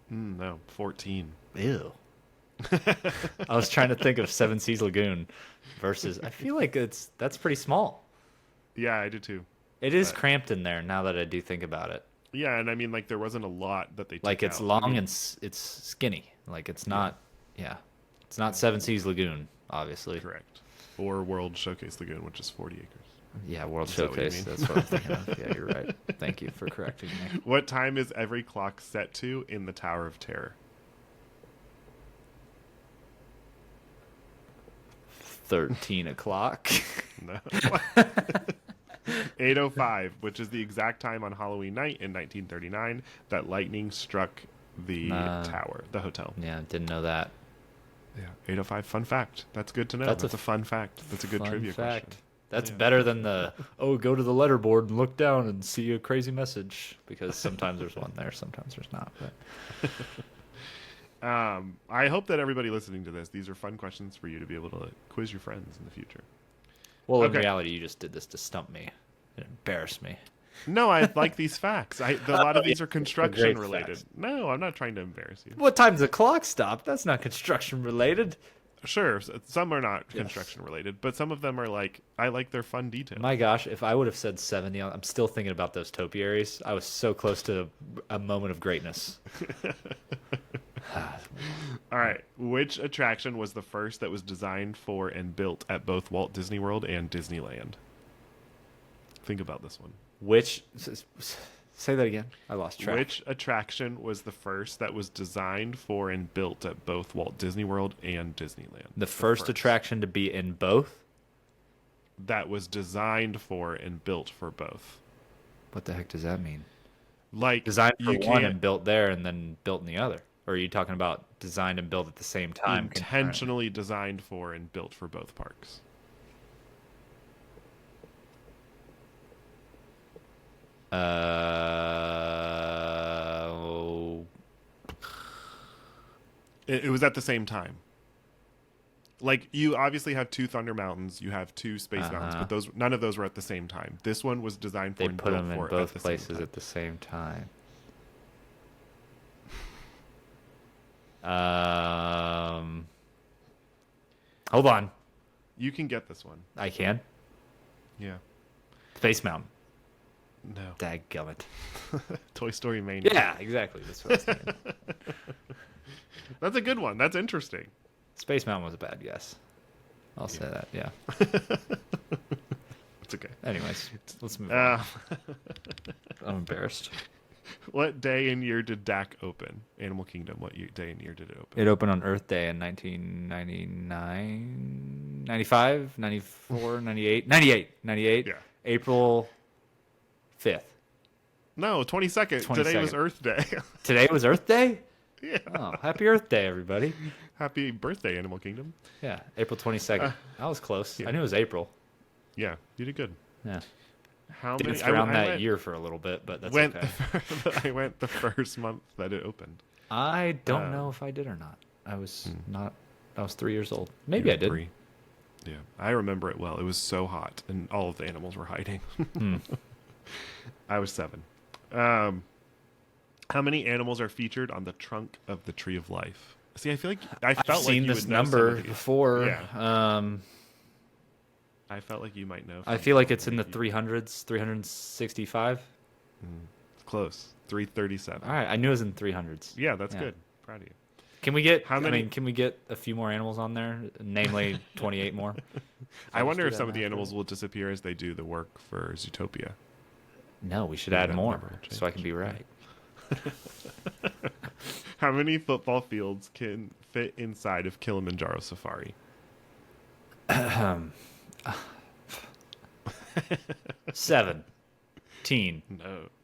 No, 14. Ew. I was trying to think of Seven Seas Lagoon versus. I feel like that's pretty small. Yeah, I did too. It is cramped in there now that I do think about it. Yeah, and I mean, like, there wasn't a lot that they took Like it's out. long I mean, and it's skinny. Like it's not. Yeah, it's not Seven Seas Lagoon, obviously. correct. Or World Showcase Lagoon, which is 40 acres. Yeah, World Is that what you Showcase. mean? That's what I'm thinking of. Yeah, you're right. Thank you for correcting me. What time is every clock set to in the Tower of Terror? 13 o'clock. No. 8:05, which is the exact time on Halloween night in 1939 that lightning struck the tower, the hotel. Yeah, didn't know that. Yeah, 8:05. Fun fact. That's good to know. That's That's a a fun fact. That's a good Fun trivia fact. question. That's Yeah. better than the go to the letterboard and look down and see a crazy message, because sometimes there's one there, sometimes there's not. But I hope that everybody listening to this, these are fun questions for you to be able to quiz your friends in the future. well, in Okay. reality, you just did this to stump me, it embarrassed me. No, I like these facts. A lot of these are construction great related. facts. No, I'm not trying to embarrass you. What time's the clock stop? That's not construction related. Sure, some are not construction related, but some of them are like, I like their fun details. My gosh, if I would have said 70, I'm still thinking about those topiaries. I was so close to a moment of greatness. All right, which attraction was the first that was designed for and built at both Walt Disney World and Disneyland? Think about this one. Say that again. I lost track. Which attraction was the first that was designed for and built at both Walt Disney World and Disneyland? The first attraction to be in both? that was designed for and built for both. What the heck does that mean? Like Designed for you one can't and built there, and then built in the other. Or are you talking about designed and built at the same time? intentionally designed for and built for both parks. Oh, It was at the same time. Like you obviously have two Thunder Mountains, you have two Space Mountains, but none of those were at the same time. This one was designed for they and put built them in for both at the places same time. at the same time. Hold on. You can get this one. I can. Yeah. Space Mountain. No. Dadgummit. Toy Story Mania. Yeah, exactly. That's what I was thinking. That's a good one. That's interesting. Space Mountain was a bad guess. I'll say that, yeah. It's okay. Anyways, let's move on. Uh, I'm embarrassed. what day and year did DAC open? Animal Kingdom. What day and year did it open? It opened on Earth Day in 1999, 95, 94, 98, 98, 98. Yeah. April 5th. No, 22nd. Today was 22nd. Earth Day. Today was Earth Day? Yeah. Oh, happy Earth Day, everybody. Happy birthday, Animal Kingdom. Yeah, April 22nd. I was close. yeah. I knew it was April. Yeah, you did good. Yeah. How many? Danced around that year for a little bit, but that's okay. I went the first month that it opened. I don't know if I did or not. I was 3 years old. Maybe I did. 3. Yeah, I remember it well. It was so hot, and all of the animals were hiding. I was 7. How many animals are featured on the trunk of the Tree of Life? See, I feel like I've seen you this would know some number of these. before. Yeah. I felt like you might know. I feel like it's in the 300s, 365. Close. 337. All right, I knew it was in 300s. Yeah, that's good. Proud of you. Can we get? How many- can we get a few more animals on there? Namely, 28 more. I wonder do if that some of the math animals will disappear as they do the work for Zootopia. No, we should Maybe add that more, number will so I can change. be right. How many football fields can fit inside of Kilimanjaro Safari? 17,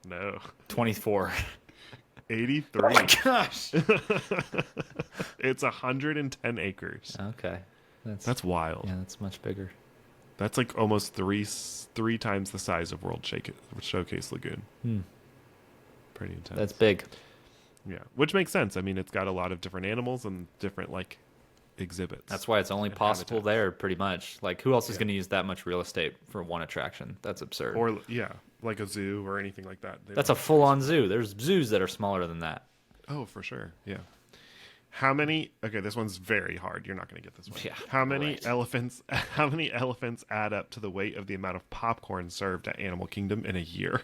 No. 24. 83. Oh my gosh. It's 110 acres. Okay, That's wild. yeah, that's much bigger. That's like almost three times the size of World Showcase Lagoon. Pretty intense. That's big. Yeah, which makes sense. I mean, it's got a lot of different animals and different like exhibits. That's why it's only and possible habitats. there, pretty much. Like, who else is going to use that much real estate for one attraction? That's absurd. Or yeah, like a zoo or anything like that. They That's a don't- full-on zoo. There's zoos that are smaller than that. Oh, for sure. Yeah. How many? Okay, this one's very hard. You're not going to get this one. Yeah, How many right. elephants? How many elephants add up to the weight of the amount of popcorn served at Animal Kingdom in a year?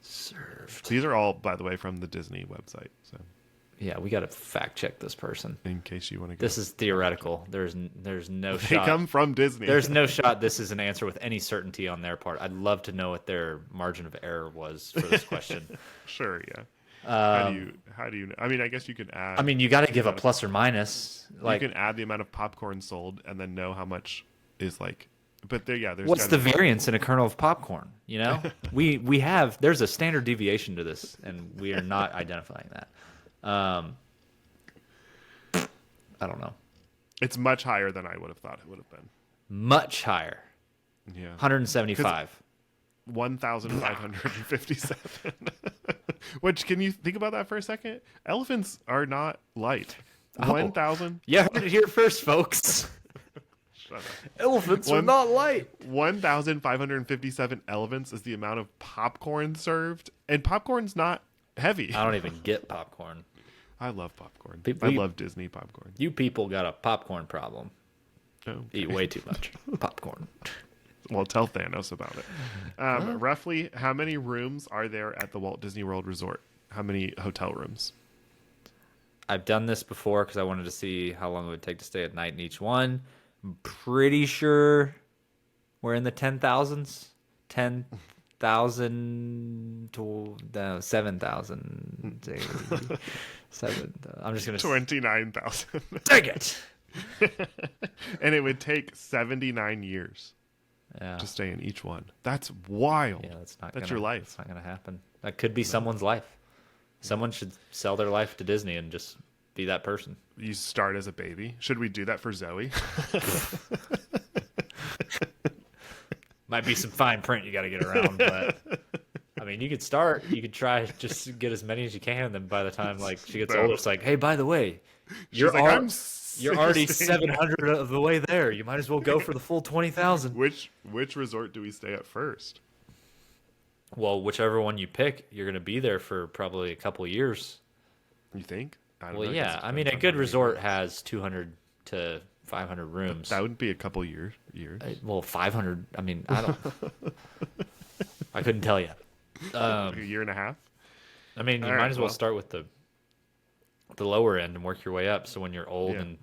Served. These are all, by the way, from the Disney website. So, Yeah, we got to fact check this person. in case you want to go, This is theoretical. There's no they shot. come from Disney. There's no shot this is an answer with any certainty on their part. I'd love to know what their margin of error was for this question. Sure. Yeah. How do you? I mean, I guess you can add. I mean, you got to give a plus or minus. Like, you can add the amount of popcorn sold and then know how much is like. But there, yeah. There's what's the gotta be- variance in a kernel of popcorn? You know, we have there's a standard deviation to this, and we are not identifying that. I don't know. It's much higher than I would have thought it would have been. Much higher, Yeah. 175. 1,557. Which, can you think about that for a second? Elephants are not light. Oh. 1,000. You heard it here first, folks. Shut up. Elephants are One- not light. 1,557 elephants is the amount of popcorn served, and popcorn's not heavy. I don't even get popcorn. I love popcorn. People- I love Disney popcorn. You people got a popcorn problem. Oh, Eat way too much popcorn. well, tell Thanos about it. Roughly, how many rooms are there at the Walt Disney World Resort? How many hotel rooms? I've done this before because I wanted to see how long it would take to stay at night in each one. I'm pretty sure we're in the 10,000s. 10,000 to 7,000. 7. I'm just going to 29,000. dang it. And it would take 79 years Yeah. to stay in each one. That's wild. Yeah, That's your life. That's not gonna happen. That could be someone's life. Someone should sell their life to Disney and just be that person. You start as a baby. Should we do that for Zoe? Might be some fine print you got to get around, but I mean, you could start. You could try just to get as many as you can. Then by the time like she gets older, it's like, hey, by the way, you're like, you're already 700 of the way there. You might as well go for the full 20,000. Which resort do we stay at first? Well, whichever one you pick, you're going to be there for probably a couple of years. You think? I don't Well, know, yeah. I mean, a good resort has 200 to 500 rooms. That would be a couple years. Well, 500. I mean, I don't. I couldn't tell you. A year and a half. I mean, you might as well start with the lower end and work your way up. So when you're old and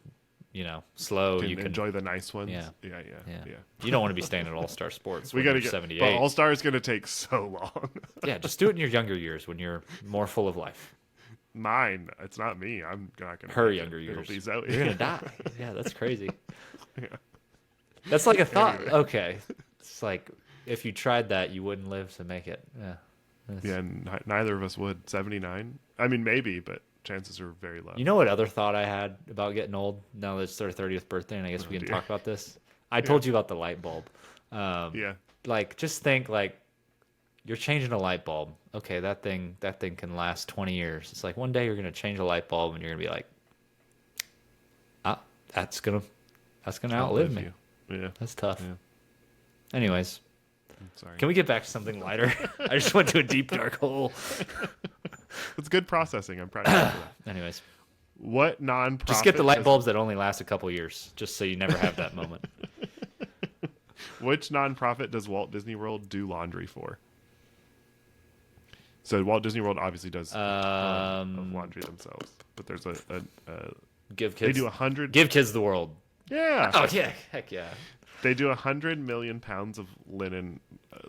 slow, you can enjoy the nice ones. Yeah. Yeah. You don't want to be staying at All Star Sports. We got to get 78. But All Star is going to take so long. Yeah, just do it in your younger years when you're more full of life. Mine, it's not me. I'm not gonna. Her younger years. It'll be Zoe. You're gonna die. Yeah, that's crazy. Yeah. That's like a thought. Anyway. Okay, it's like if you tried that, you wouldn't live to make it. Yeah. Yeah, and neither of us would. 79. I mean, maybe, but chances are very low. You know what other thought I had about getting old? Now that it's their 30th birthday, and I guess we can talk about this. I told you about the light bulb. Yeah. Like, just think like you're changing a light bulb. Okay, that thing can last 20 years. It's like one day you're gonna change a light bulb, and you're gonna be like, that's gonna outlive me. Yeah. That's tough. Yeah. Anyways, Sorry. can we get back to something lighter? I just went to a deep dark hole. It's good processing. I'm proud of you for that. Anyways, What nonprofit? just get the light bulbs that only last a couple years, just so you never have that moment. Which nonprofit does Walt Disney World do laundry for? So Walt Disney World obviously does of laundry themselves, but there's a Give they kids. do 100. Give kids the world. Yeah. Oh yeah, heck yeah. They do 100 million pounds of linen,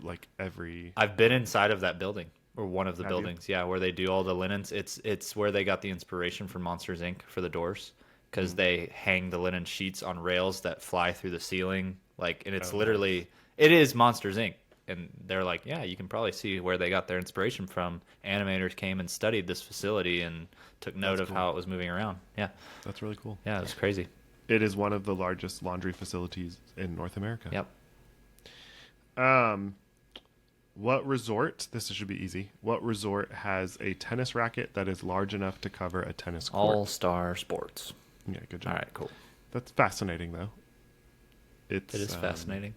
like every. I've been inside of that building, or one of the Have you? buildings. Yeah, where they do all the linens. It's where they got the inspiration for Monsters Inc. for the doors, because they hang the linen sheets on rails that fly through the ceiling. Like, and it's literally it is Monsters Inc. And they're like, yeah, you can probably see where they got their inspiration from. Animators came and studied this facility and took note of how it was moving around. Yeah, That's really cool. yeah, it was crazy. It is one of the largest laundry facilities in North America. Yep. What resort? This should be easy. What resort has a tennis racket that is large enough to cover a tennis court? All Star Sports. Yeah, good job. All right, cool. That's fascinating, though. It is fascinating.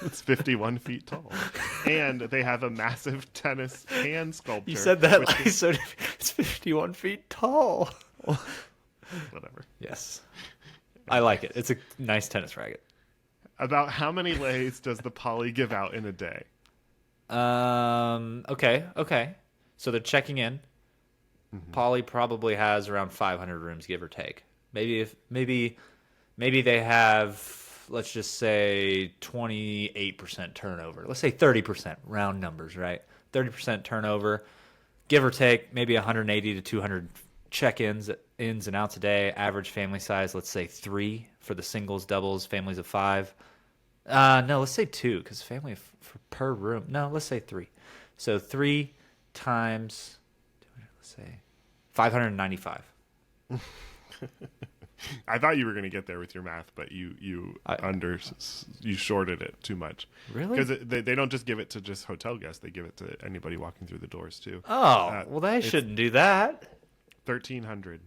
It's 51 feet tall, and they have a massive tennis hand sculpture. You said that which like is- so. It's 51 feet tall. whatever. Yes, I like it. It's a nice tennis racket. About how many lays does the poly give out in a day? Okay. So they're checking in. Poly probably has around 500 rooms, give or take. Maybe they have, let's just say 28% turnover. Let's say 30%, round numbers, right? 30% turnover, give or take, maybe 180 to 200 check-ins, ins and outs a day. Average family size, let's say 3 for the singles, doubles, families of 5. No, let's say 2 because family per room. No, let's say 3. So 3 times, let's say 595. I thought you were going to get there with your math, but you shorted it too much. Really? Because they don't just give it to just hotel guests; they give it to anybody walking through the doors too. Oh, well, they shouldn't do that. 1,300.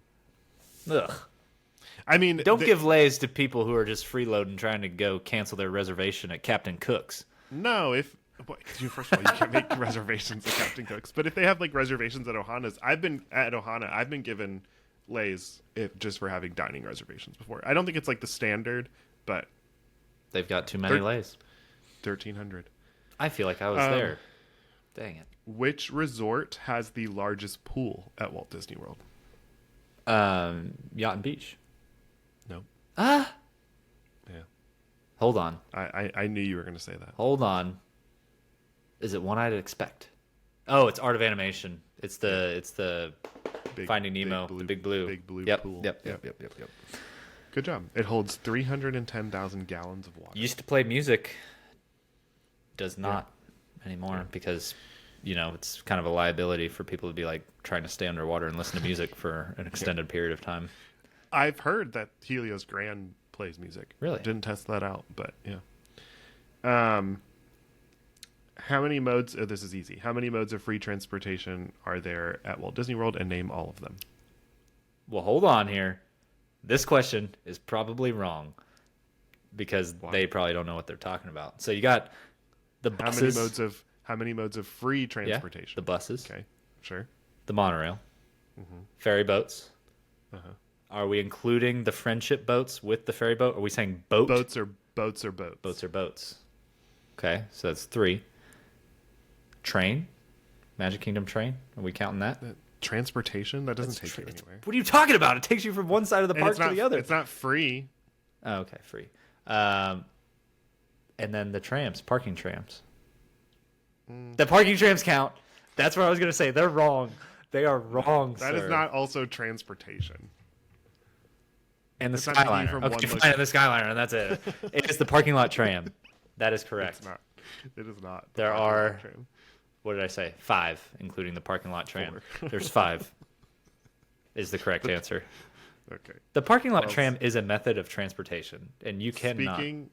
Ugh. I mean, Don't give lays to people who are just freeloading trying to go cancel their reservation at Captain Cook's. No, first of all, you can't make reservations at Captain Cook's. But if they have like reservations at Ohana's, I've been given lays just for having dining reservations before. I don't think it's like the standard, but They've got too many lays. 1,300. I feel like I was there. Dang it. Which resort has the largest pool at Walt Disney World? Yacht and Beach. No. Yeah. Hold on. I knew you were going to say that. Hold on. Is it one I'd expect? Oh, it's Art of Animation. It's the Big- Finding Nemo, the Big Blue. Big Blue Yep, pool. Yep. Good job. It holds 310,000 gallons of water. Used to play music. Does not anymore because, it's kind of a liability for people to be like trying to stay underwater and listen to music for an extended period of time. I've heard that Helios Grand plays music. Really? Didn't test that out, but yeah. How many modes? Oh, this is easy. How many modes of free transportation are there at Walt Disney World, and name all of them? Well, hold on here. This question is probably wrong because they probably don't know what they're talking about. So you got the buses. How many modes of free transportation? The buses. Okay, sure. The monorail. Ferry boats. Are we including the friendship boats with the ferry boat? Are we saying boat? Boats or boats or boats? Boats or boats. Okay, so that's 3. Train. Magic Kingdom train. Are we counting that? Transportation? That doesn't take you anywhere. What are you talking about? It takes you from one side of the park to the other. It's not free. Oh, okay, free. And then the trams, parking trams. The parking trams count. That's what I was going to say. They're wrong. They are wrong, That is not also transportation. And the It's not taking you Skyliner. from Okay, one fine, location. the Skyliner, and that's it. It's the parking lot tram. That is correct. It's not. It is not. There parking lot are, tram. what did I say? 5, including the parking lot tram. 4. There's 5 is the correct answer. Okay. The parking lot tram is a method of transportation, and you cannot. Speaking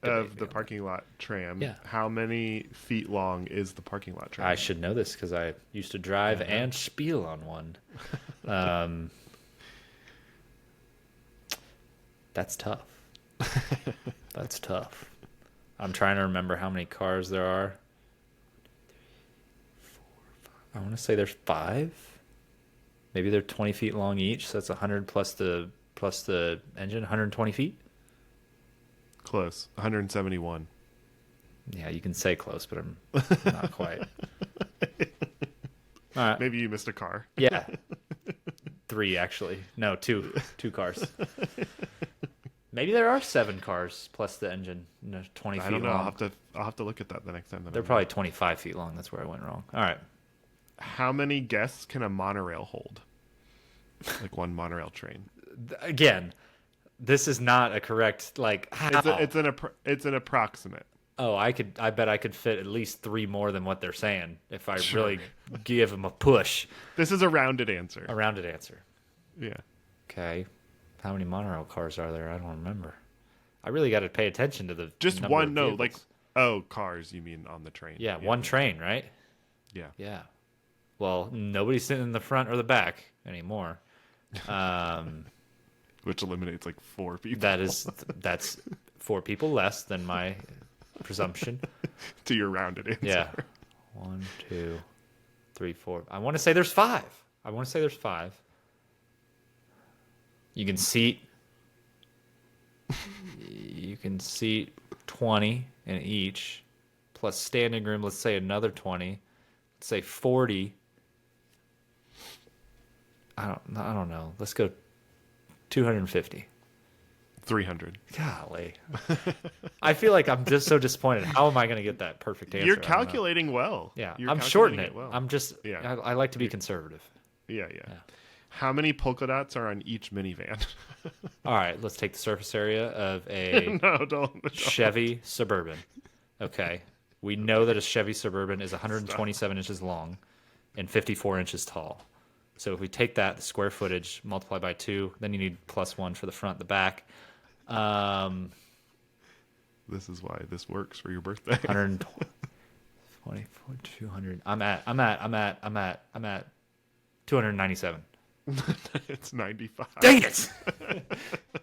of the parking lot tram, how many feet long is the parking lot tram? I should know this because I used to drive and spiel on one. That's tough. That's tough. I'm trying to remember how many cars there are. 4, 5. I want to say there's 5. Maybe they're 20 feet long each, so that's 100 plus the engine, 120 feet. Close. 171. Yeah, you can say close, but I'm not quite. All right. Maybe you missed a car. Yeah. 3 actually. No, 2 cars. Maybe there are 7 cars plus the engine. 20 feet I don't know. long. I'll have to look at that the next time. They're probably 25 feet long. That's where I went wrong. All right. How many guests can a monorail hold? Like one monorail train. Again, this is not a correct how? It's an approximate. Oh, I bet I could fit at least 3 more than what they're saying if I really give them a push. This is a rounded answer. A rounded answer. Yeah. Okay. How many monorail cars are there? I don't remember. I really got to pay attention to the just number one. of No, vehicles. cars. You mean on the train? Yeah, one train, right? Yeah. Yeah. Well, nobody's sitting in the front or the back anymore. Which eliminates 4 people. That's 4 people less than my presumption. To your rounded answer. Yeah. 1, 2, 3, 4. I want to say there's 5. You can seat 20 in each, plus standing room. Let's say another 20. Let's say 40. I don't know. Let's go 250. 300. Golly. I feel like I'm just so disappointed. How am I going to get that perfect answer? You're calculating well. Yeah, You're I'm shorting it. well. I'm just, I like to be conservative. Yeah. How many polka dots are on each minivan? All right, let's take the surface area of a No, don't. Chevy Suburban. Okay. We know that a Chevy Suburban is 127 inches long and 54 inches tall. So if we take that, the square footage, multiply by 2, then you need +1 for the front, the back. This is why this works for your birthday. 120, 200. I'm at 297. It's 95. Dang it!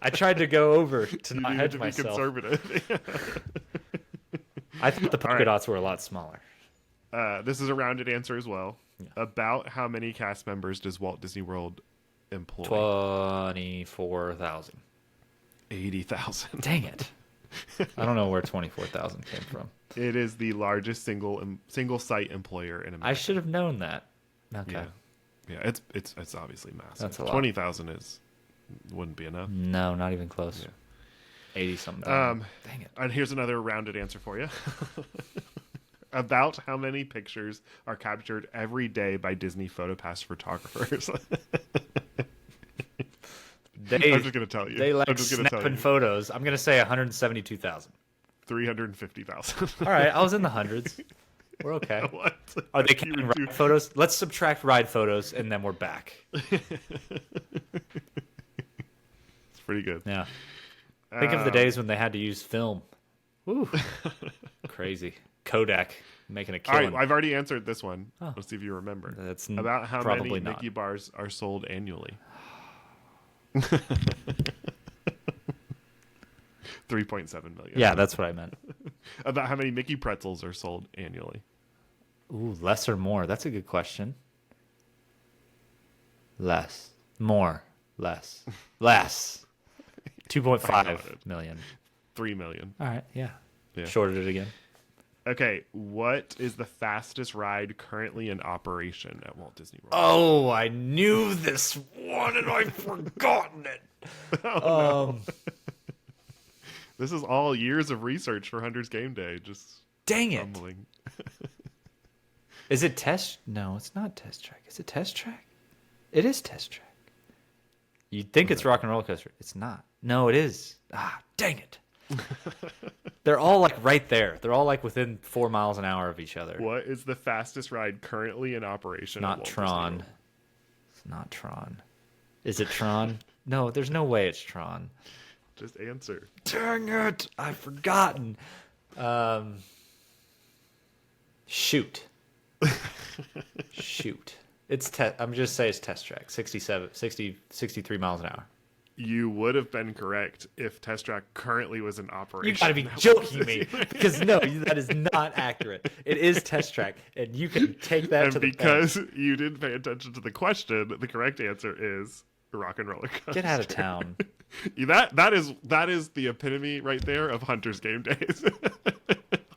I tried to go over to not You need hedge to be myself. conservative. I thought the polka dots were a lot smaller. This is a rounded answer as well. Yeah. About how many cast members does Walt Disney World employ? 24,000. 80,000. Dang it! I don't know where 24,000 came from. It is the largest single site employer in America. I should have known that. Okay. Yeah, it's obviously massive. That's a lot. 20,000 wouldn't be enough. No, not even close. Yeah. 80 something. Dang it. And here's another rounded answer for you. About how many pictures are captured every day by Disney PhotoPass photographers? I'm just gonna tell you. They like I'm just gonna tell snapping you. photos. I'm gonna say 172,000. 350,000. All right, I was in the hundreds. We're okay. What? Are they You counting were ride photos? Let's subtract ride photos, and then we're back. It's pretty good. Yeah. Think of the days when they had to use film. Woo. Crazy. Kodak making a All killing. right, I've already answered this one. Oh. Let's see if you remember. That's About how probably many not. Mickey bars are sold annually? 3.7 million. Yeah, that's what I meant. About how many Mickey pretzels are sold annually? Ooh, less or more? That's a good question. Less. More. Less. Less. 2.5 million. 3 million. All right, yeah. Yeah. Shorted it again. Okay, what is the fastest ride currently in operation at Walt Disney World? Oh, I knew this one and I've forgotten it. This is all years of research for Hunter's Game Day. Just Dang it. fumbling. Is it test? No, it's not test track. Is it test track? It is test track. You'd think it's rock and roller coaster. It's not. No, it is. Ah, dang it. They're all like right there. They're all like within 4 miles an hour of each other. What is the fastest ride currently in operation? at Not Walt Disney Tron. World? It's not Tron. Is it Tron? No, there's no way it's Tron. Just answer. Dang it! I've forgotten. Shoot. Shoot. It's I'm just say it's test track. 63 miles an hour. You would have been correct if Test Track currently was in operation. You gotta be at Walt joking Disney me, because no, that is not accurate. It is test track, and you can take that And to the bank. because you didn't pay attention to the question, the correct answer is rock and roller coaster. Get out of town. That is the epitome right there of Hunter's Game Days.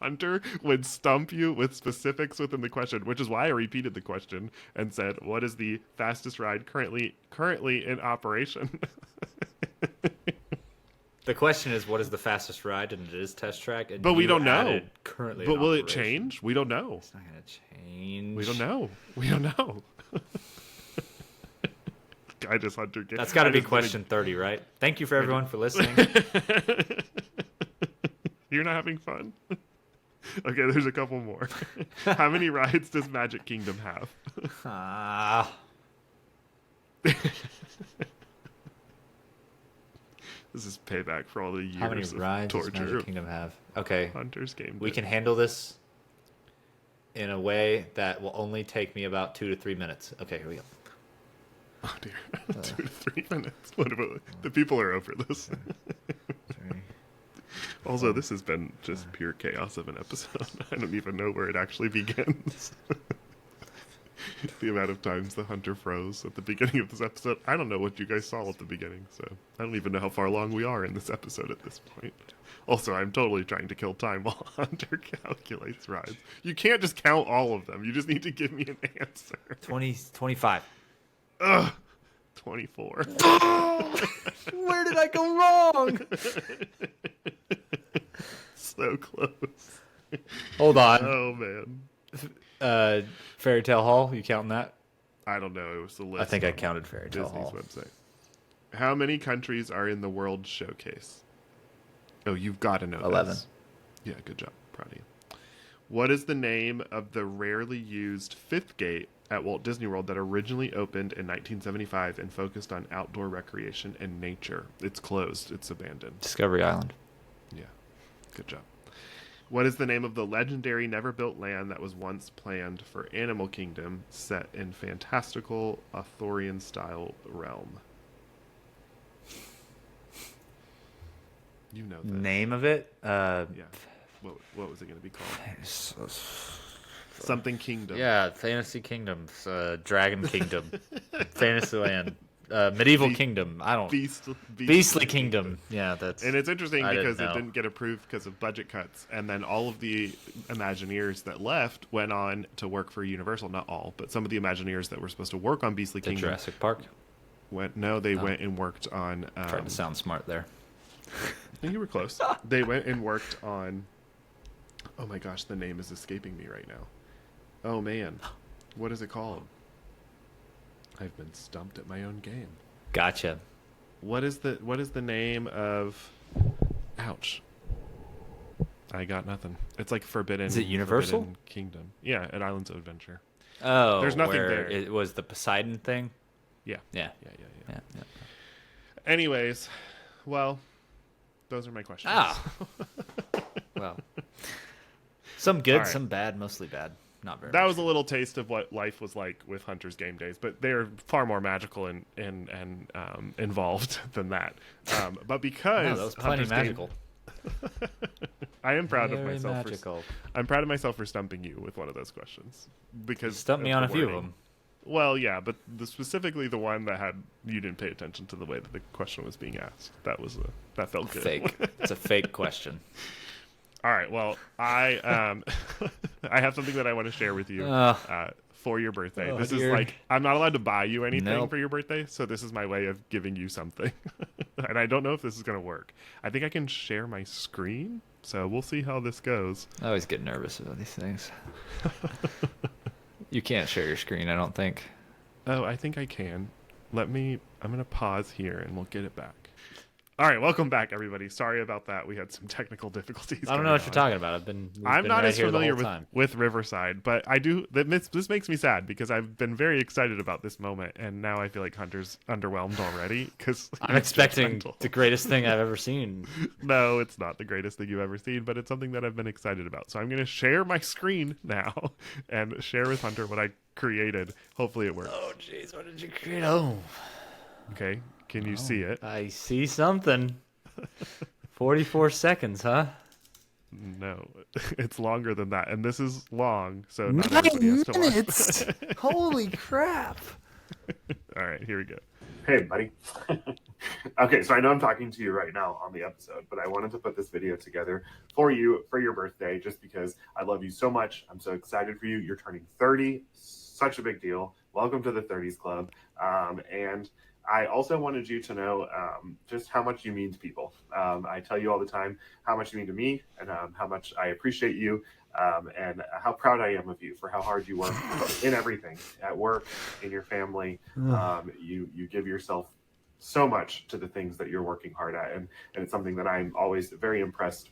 Hunter would stump you with specifics within the question, which is why I repeated the question and said, "What is the fastest ride currently in operation?" The question is, what is the fastest ride? And it is test track. And But we you don't know. added Currently, But in will it operation. change? We don't know. It's not gonna change. We don't know. We don't know. I just Hunter. That's got to I be just question 30, right? Thank you for everyone for listening. You're not having fun. Okay, there's a couple more. How many rides does Magic Kingdom have? Ah. This is payback for all the years How many of rides does torture. Magic Kingdom have? Okay, Hunter's Game. we Day. can handle this in a way that will only take me about 2 to 3 minutes. Okay, here we go. Oh dear, 2 to 3 minutes. What about the people are over this? Also, this has been just pure chaos of an episode. I don't even know where it actually begins. The amount of times the hunter froze at the beginning of this episode. I don't know what you guys saw at the beginning, so I don't even know how far along we are in this episode at this point. Also, I'm totally trying to kill time while Hunter calculates rides. You can't just count all of them. You just need to give me an answer. 25. Ugh. 24. Where did I go wrong? So close. Hold on. Oh, man. Fairy Tale Hall, you counting that? I don't know. It was the list. I think I on counted Fairy Tale Disney's Hall. website. How many countries are in the World Showcase? Oh, you've got to know 11. this. Yeah, good job. Proud of you. What is the name of the rarely used fifth gate at Walt Disney World that originally opened in 1975 and focused on outdoor recreation and nature? It's closed. It's abandoned. Discovery Island. Yeah. Good job. What is the name of the legendary never-built land that was once planned for Animal Kingdom, set in fantastical Arthurian-style realm? You know that. Name of it? Yeah. What was it going to be called? Something Kingdom. Yeah, Fantasy Kingdom, Dragon Kingdom, Fantasyland, Medieval Kingdom. I don't. Beastly Kingdom. Yeah, that's. And it's interesting I because didn't it know. didn't get approved because of budget cuts, and then all of the Imagineers that left went on to work for Universal. Not all, but some of the Imagineers that were supposed to work on Beastly The Kingdom Jurassic Park. went and worked on. Tried to sound smart there. You were close. They went and worked on. Oh my gosh, the name is escaping me right now. Oh man, what is it called? I've been stumped at my own game. Gotcha. what is the name of? Ouch. I got nothing. It's like Forbidden. Is it Universal? Forbidden Kingdom. Yeah, at Islands of Adventure. Oh, there's nothing where there. It was the Poseidon thing. Yeah. Yeah. Yeah. Anyways, well, those are my questions. Well, some good, right. some bad, mostly bad. Not very. That much was a little taste of what life was like with Hunter's Game Days, but they're far more magical and involved than that. But because No, that was plenty Hunter's magical. I am proud Very of myself. magical. I'm proud of myself for stumping you with one of those questions because You stumped me on a few of them. Well, yeah, but specifically the one that you didn't pay attention to the way that the question was being asked. That felt good. Fake. It's a fake question. All right. Well, I I have something that I want to share with you for your birthday. This is like, I'm not allowed to buy you anything for your birthday, so this is my way of giving you something. And I don't know if this is going to work. I think I can share my screen, so we'll see how this goes. I always get nervous about these things. You can't share your screen, I don't think. Oh, I think I can. I'm going to pause here and we'll get it back. All right, welcome back, everybody. Sorry about that. We had some technical difficulties. I don't know what you're talking about. I'm not as familiar with with Riverside, but I do. This makes me sad because I've been very excited about this moment, and now I feel like Hunter's underwhelmed already. Because I'm expecting the greatest thing I've ever seen. No, it's not the greatest thing you've ever seen, but it's something that I've been excited about. So I'm going to share my screen now and share with Hunter what I created. Hopefully, it works. Oh, jeez, what did you create? Oh, okay. Can you see it? I see something. 44 seconds, huh? No, it's longer than that, and this is long, so not everybody has to watch. Holy crap! All right, here we go. Hey, buddy. Okay, so I know I'm talking to you right now on the episode, but I wanted to put this video together for you for your birthday, just because I love you so much. I'm so excited for you. You're turning 30, such a big deal. Welcome to the 30s Club, and I also wanted you to know just how much you mean to people. I tell you all the time how much you mean to me and how much I appreciate you and how proud I am of you for how hard you work in everything, at work, in your family. You give yourself so much to the things that you're working hard at, and it's something that I'm always very impressed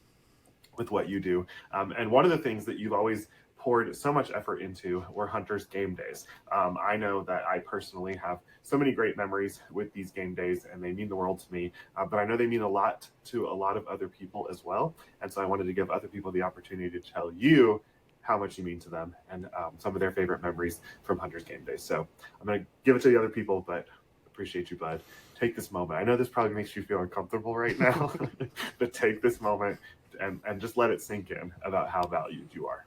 with what you do. And one of the things that you've always poured so much effort into were Hunter's Game Days. I know that I personally have so many great memories with these game days, and they mean the world to me, but I know they mean a lot to a lot of other people as well. And so I wanted to give other people the opportunity to tell you how much you mean to them and some of their favorite memories from Hunter's Game Days. So I'm going to give it to the other people, but appreciate you, bud. Take this moment. I know this probably makes you feel uncomfortable right now, but take this moment and just let it sink in about how valued you are.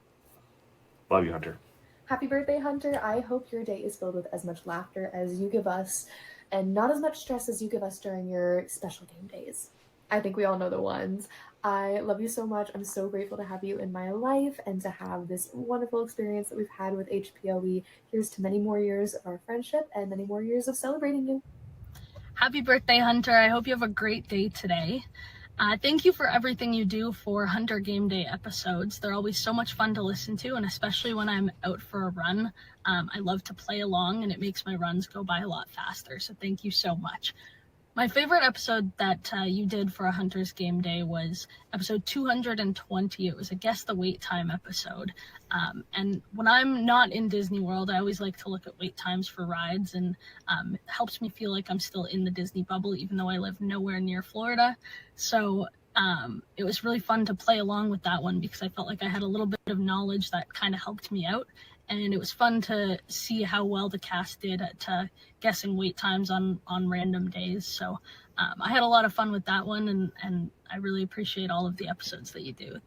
Love you, Hunter. Happy birthday, Hunter. I hope your day is filled with as much laughter as you give us and not as much stress as you give us during your special game days. I think we all know the ones. I love you so much. I'm so grateful to have you in my life and to have this wonderful experience that we've had with HPOE. Here's to many more years of our friendship and many more years of celebrating you. Happy birthday, Hunter. I hope you have a great day today. Thank you for everything you do for Hunter Game Day episodes. They're always so much fun to listen to, and especially when I'm out for a run. I love to play along, and it makes my runs go by a lot faster, so thank you so much. My favorite episode that you did for a Hunter's Game Day was episode 220. It was a Guess the Wait Time episode. And when I'm not in Disney World, I always like to look at wait times for rides, and it helps me feel like I'm still in the Disney bubble, even though I live nowhere near Florida. So it was really fun to play along with that one because I felt like I had a little bit of knowledge that kind of helped me out. And it was fun to see how well the cast did at guessing wait times on random days. So I had a lot of fun with that one, and I really appreciate all of the episodes that you do.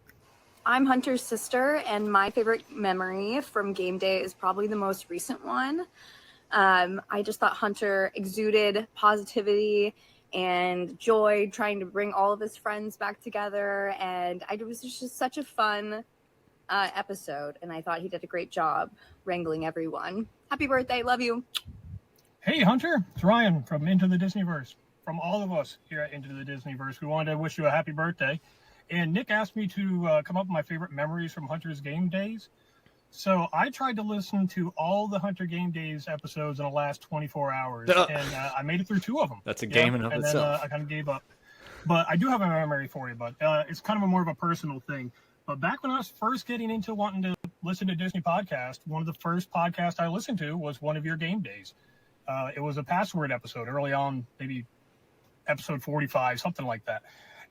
I'm Hunter's sister, and my favorite memory from Game Day is probably the most recent one. I just thought Hunter exuded positivity and joy, trying to bring all of his friends back together, and it was just such a fun episode, and I thought he did a great job wrangling everyone. Happy birthday, love you. Hey Hunter, it's Ryan from Into the Disneyverse. From all of us here at Into the Disneyverse, we wanted to wish you a happy birthday. And Nick asked me to come up with my favorite memories from Hunter's Game Days. So I tried to listen to all the Hunter Game Days episodes in the last 24 hours, and I made it through 2 of them. That's a game in of and itself. Then I kind of gave up. But I do have a memory for you, but it's kind of more of a personal thing. But back when I was first getting into wanting to listen to Disney podcast, one of the first podcasts I listened to was one of your game days. It was a password episode early on, maybe episode 45, something like that.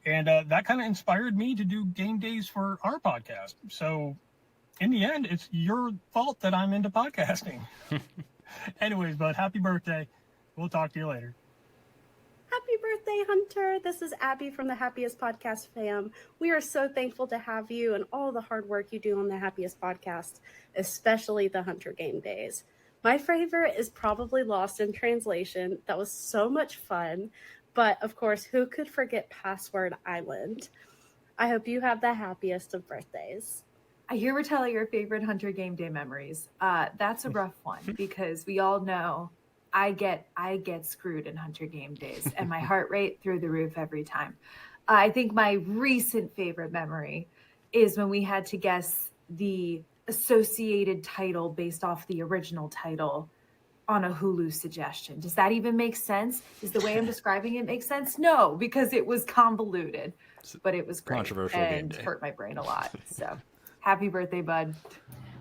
And that kind of inspired me to do game days for our podcast. So in the end, it's your fault that I'm into podcasting. Anyways, bud, happy birthday. We'll talk to you later. Happy birthday, Hunter. This is Abby from the Happiest Podcast fam. We are so thankful to have you and all the hard work you do on the Happiest Podcast, especially the Hunter Game Days. My favorite is probably Lost in Translation. That was so much fun. But of course, who could forget Password Island? I hope you have the happiest of birthdays. I hear we're telling your favorite Hunter Game Day memories. That's a rough one because we all know I get screwed in Hunter Game Days and my heart rate through the roof every time. I think my recent favorite memory is when we had to guess the associated title based off the original title on a Hulu suggestion. Does that even make sense? Is the way I'm describing it make sense? No, because it was convoluted, but it was great Controversial and game day. hurt my brain a lot. So happy birthday, bud.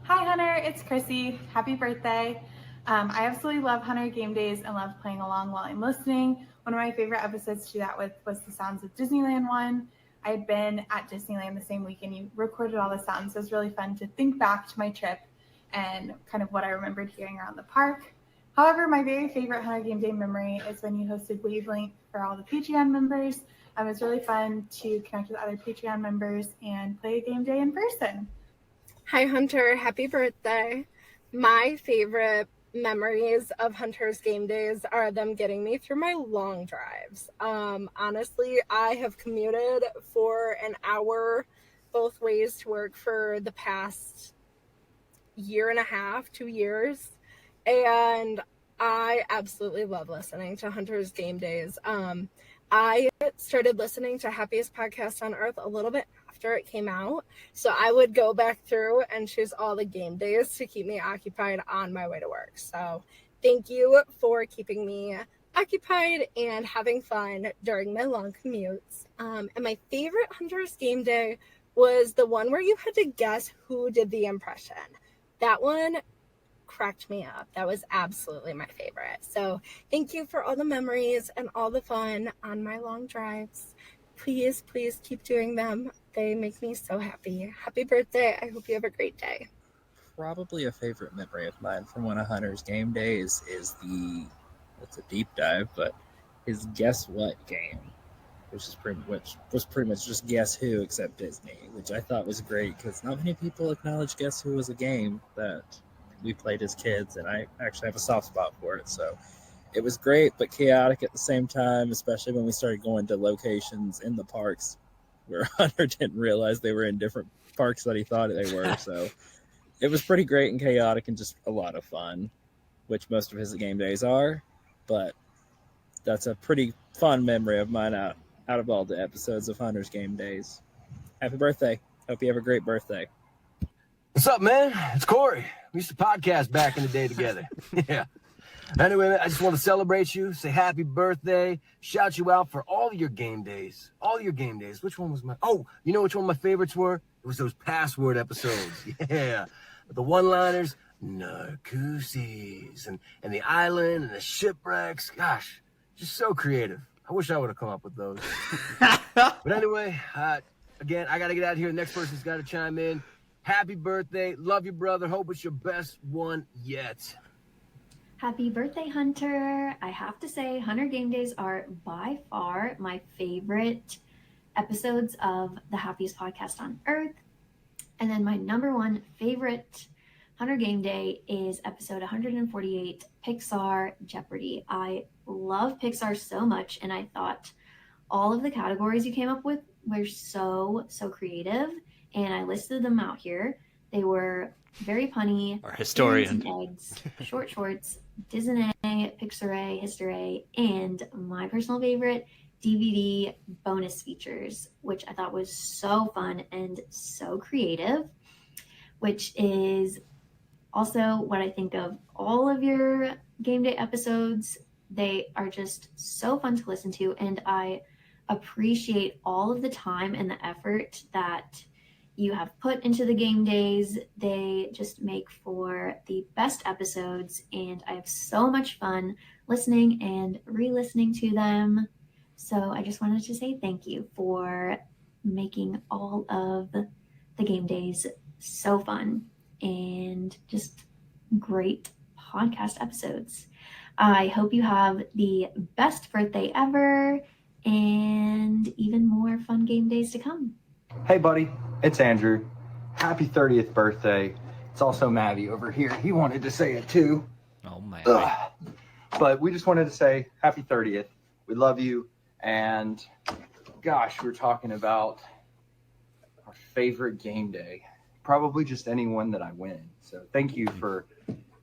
Hi, Hunter. It's Chrissy. Happy birthday. I absolutely love Hunter Game Days and love playing along while I'm listening. One of my favorite episodes to do that with was the Sounds of Disneyland one. I had been at Disneyland the same week and you recorded all the sounds. So it was really fun to think back to my trip and kind of what I remembered hearing around the park. However, my very favorite Hunter Game Day memory is when you hosted Wavelength for all the Patreon members. It was really fun to connect with other Patreon members and play a game day in person. Hi, Hunter. Happy birthday. My favorite memories of Hunter's Game Days are them getting me through my long drives. Honestly, I have commuted for an hour both ways to work for the past 1.5 2 years. And I absolutely love listening to Hunter's Game Days. I started listening to Happiest Podcast on Earth a little bit after it came out. So I would go back through and choose all the game days to keep me occupied on my way to work. So thank you for keeping me occupied and having fun during my long commutes. And my favorite Hunter's Game Day was the one where you had to guess who did the impression. That one cracked me up. That was absolutely my favorite. So thank you for all the memories and all the fun on my long drives. Please keep doing them. They make me so happy. Happy birthday. I hope you have a great day. Probably a favorite memory of mine from one of Hunter's Game Days is it's a deep dive, but his Guess What game, which was pretty much just Guess Who except Disney, which I thought was great because not many people acknowledge Guess Who as a game that we played as kids, and I actually have a soft spot for it. So it was great, but chaotic at the same time, especially when we started going to locations in the parks where Hunter didn't realize they were in different parks that he thought they were. So it was pretty great and chaotic and just a lot of fun, which most of his game days are. But that's a pretty fun memory of mine out of all the episodes of Hunter's Game Days. Happy birthday. Hope you have a great birthday. What's up, man? It's Corey. We used to podcast back in the day together. Yeah. Anyway, I just want to celebrate you, say happy birthday, shout you out for all your game days. All your game days. Which one was my... Oh, you know which one my favorites were? It was those password episodes. Yeah. The one-liners, Narcooses, and the island, and the shipwrecks. Gosh, just so creative. I wish I would have come up with those. But anyway, again, I got to get out of here. The next person's got to chime in. Happy birthday. Love you, brother. Hope it's your best one yet. Happy birthday, Hunter. I have to say, Hunter Game Days are by far my favorite episodes of the Happiest Podcast on Earth. And then my number one favorite Hunter Game Day is episode 148, Pixar Jeopardy. I love Pixar so much, and I thought all of the categories you came up with were so creative. And I listed them out here. They were very punny. Our historian. Eggs, short shorts, Disney, Pixar, History, and my personal favorite, DVD bonus features, which I thought was so fun and so creative, which is Also, what I think of all of your game day episodes, they are just so fun to listen to, and I appreciate all of the time and the effort that you have put into the game days. They just make for the best episodes, and I have so much fun listening and re-listening to them. So I just wanted to say thank you for making all of the game days so fun and just great podcast episodes. I hope you have the best birthday ever and even more fun game days to come. Hey, buddy, it's Andrew. Happy 30th birthday. It's also Maddie over here. He wanted to say it too. Oh, man. But we just wanted to say happy 30th. We love you. And gosh, we're talking about our favorite game day. Probably just any one that I win. So thank you for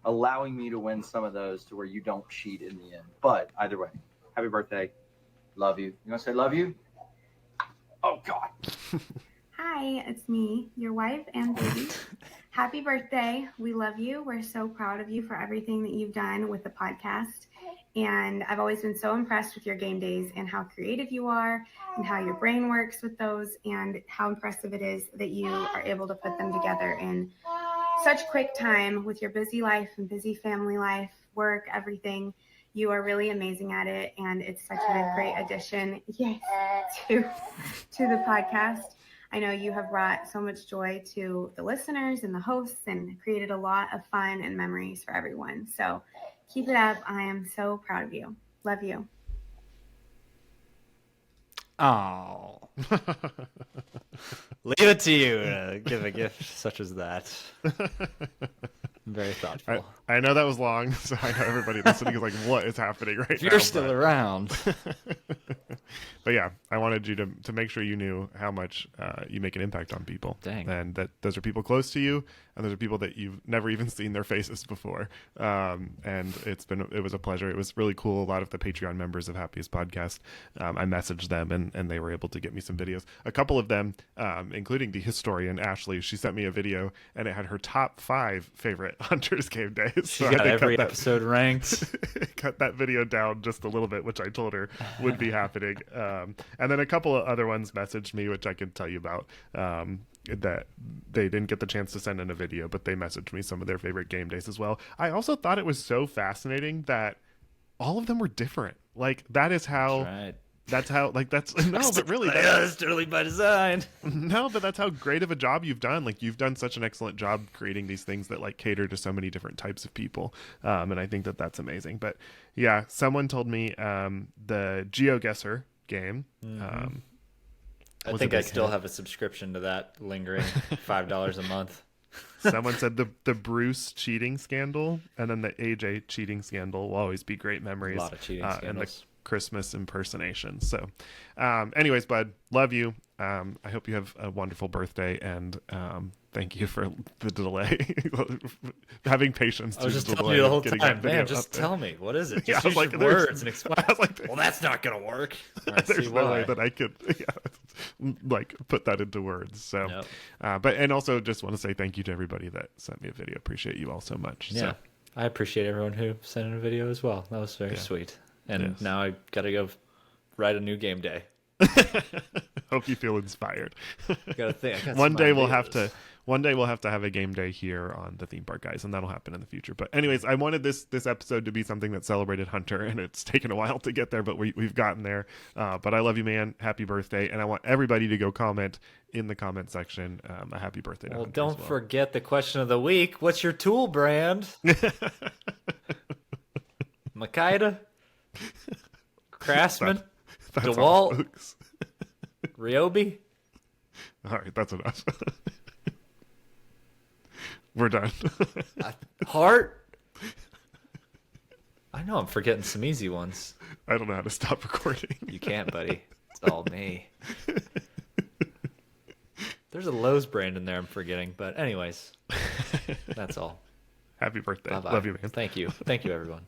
allowing me to win some of those to where you don't cheat in the end. But either way, happy birthday. Love you. You want to say love you? Oh, God. Hi, it's me, your wife and baby. Happy birthday. We love you. We're so proud of you for everything that you've done with the podcast. And I've always been so impressed with your game days and how creative you are and how your brain works with those and how impressive it is that you are able to put them together in such quick time with your busy life and busy family life, work, everything. You are really amazing at it, and it's such a great addition, yes, to the podcast. I know you have brought so much joy to the listeners and the hosts and created a lot of fun and memories for everyone. So keep it up. I am so proud of you. Love you. Oh. Leave it to you to give a gift such as that. Very thoughtful. I know that was long, so I know everybody listening is like, what is happening right now? If you're still around. But yeah, I wanted you to make sure you knew how much you make an impact on people. Dang. And that those are people close to you, and those are people that you've never even seen their faces before. And it was a pleasure. It was really cool. A lot of the Patreon members of Happiest Podcast, I messaged them, and they were able to get me some videos. A couple of them, including the historian Ashley, she sent me a video, and it had her top 5 favorite Hunters game days. She got every episode ranked. Cut that video down just a little bit, which I told her would be happening. And then a couple of other ones messaged me, which I can tell you about, that they didn't get the chance to send in a video, but they messaged me some of their favorite game days as well. I also thought it was so fascinating that all of them were different. Like, that is how... That's right. That's how, like, that's, no, but really, that's totally by design. No, but that's how great of a job you've done. Like, you've done such an excellent job creating these things that, like, cater to so many different types of people. And I think that that's amazing. But yeah, someone told me the GeoGuessr game. I think I still have a subscription to that lingering $5 a month. Someone said the Bruce cheating scandal, and then the AJ cheating scandal will always be great memories. A lot of cheating scandals. And the Christmas impersonation. So anyways, bud, love you. I hope you have a wonderful birthday, and thank you for the delay. Having patience. I was just telling you the whole time, man, just tell me, what is it? Just use your words and explain. Well, that's not going to work. There's no way that I could like put that into words. So, and also just want to say thank you to everybody that sent me a video. Appreciate you all so much. Yeah. So. I appreciate everyone who sent in a video as well. That was very sweet. And now I got to go write a new game day. Hope you feel inspired. Gotta think. One day we'll have to have a game day here on the Theme Park Guys, and that'll happen in the future. But anyways, I wanted this episode to be something that celebrated Hunter, and it's taken a while to get there, but we've gotten there. But I love you, man. Happy birthday. And I want everybody to go comment in the comment section a happy birthday to Hunter. Don't forget the question of the week. What's your tool brand? Makita? Craftsman? That's DeWalt? Ryobi? All right, that's enough. We're done. Heart? I know I'm forgetting some easy ones. I don't know how to stop recording. You can't, buddy. It's all me. There's a Lowe's brand in there I'm forgetting, but anyways, that's all. Happy birthday. Bye-bye. Love you, man. Thank you. Thank you, everyone.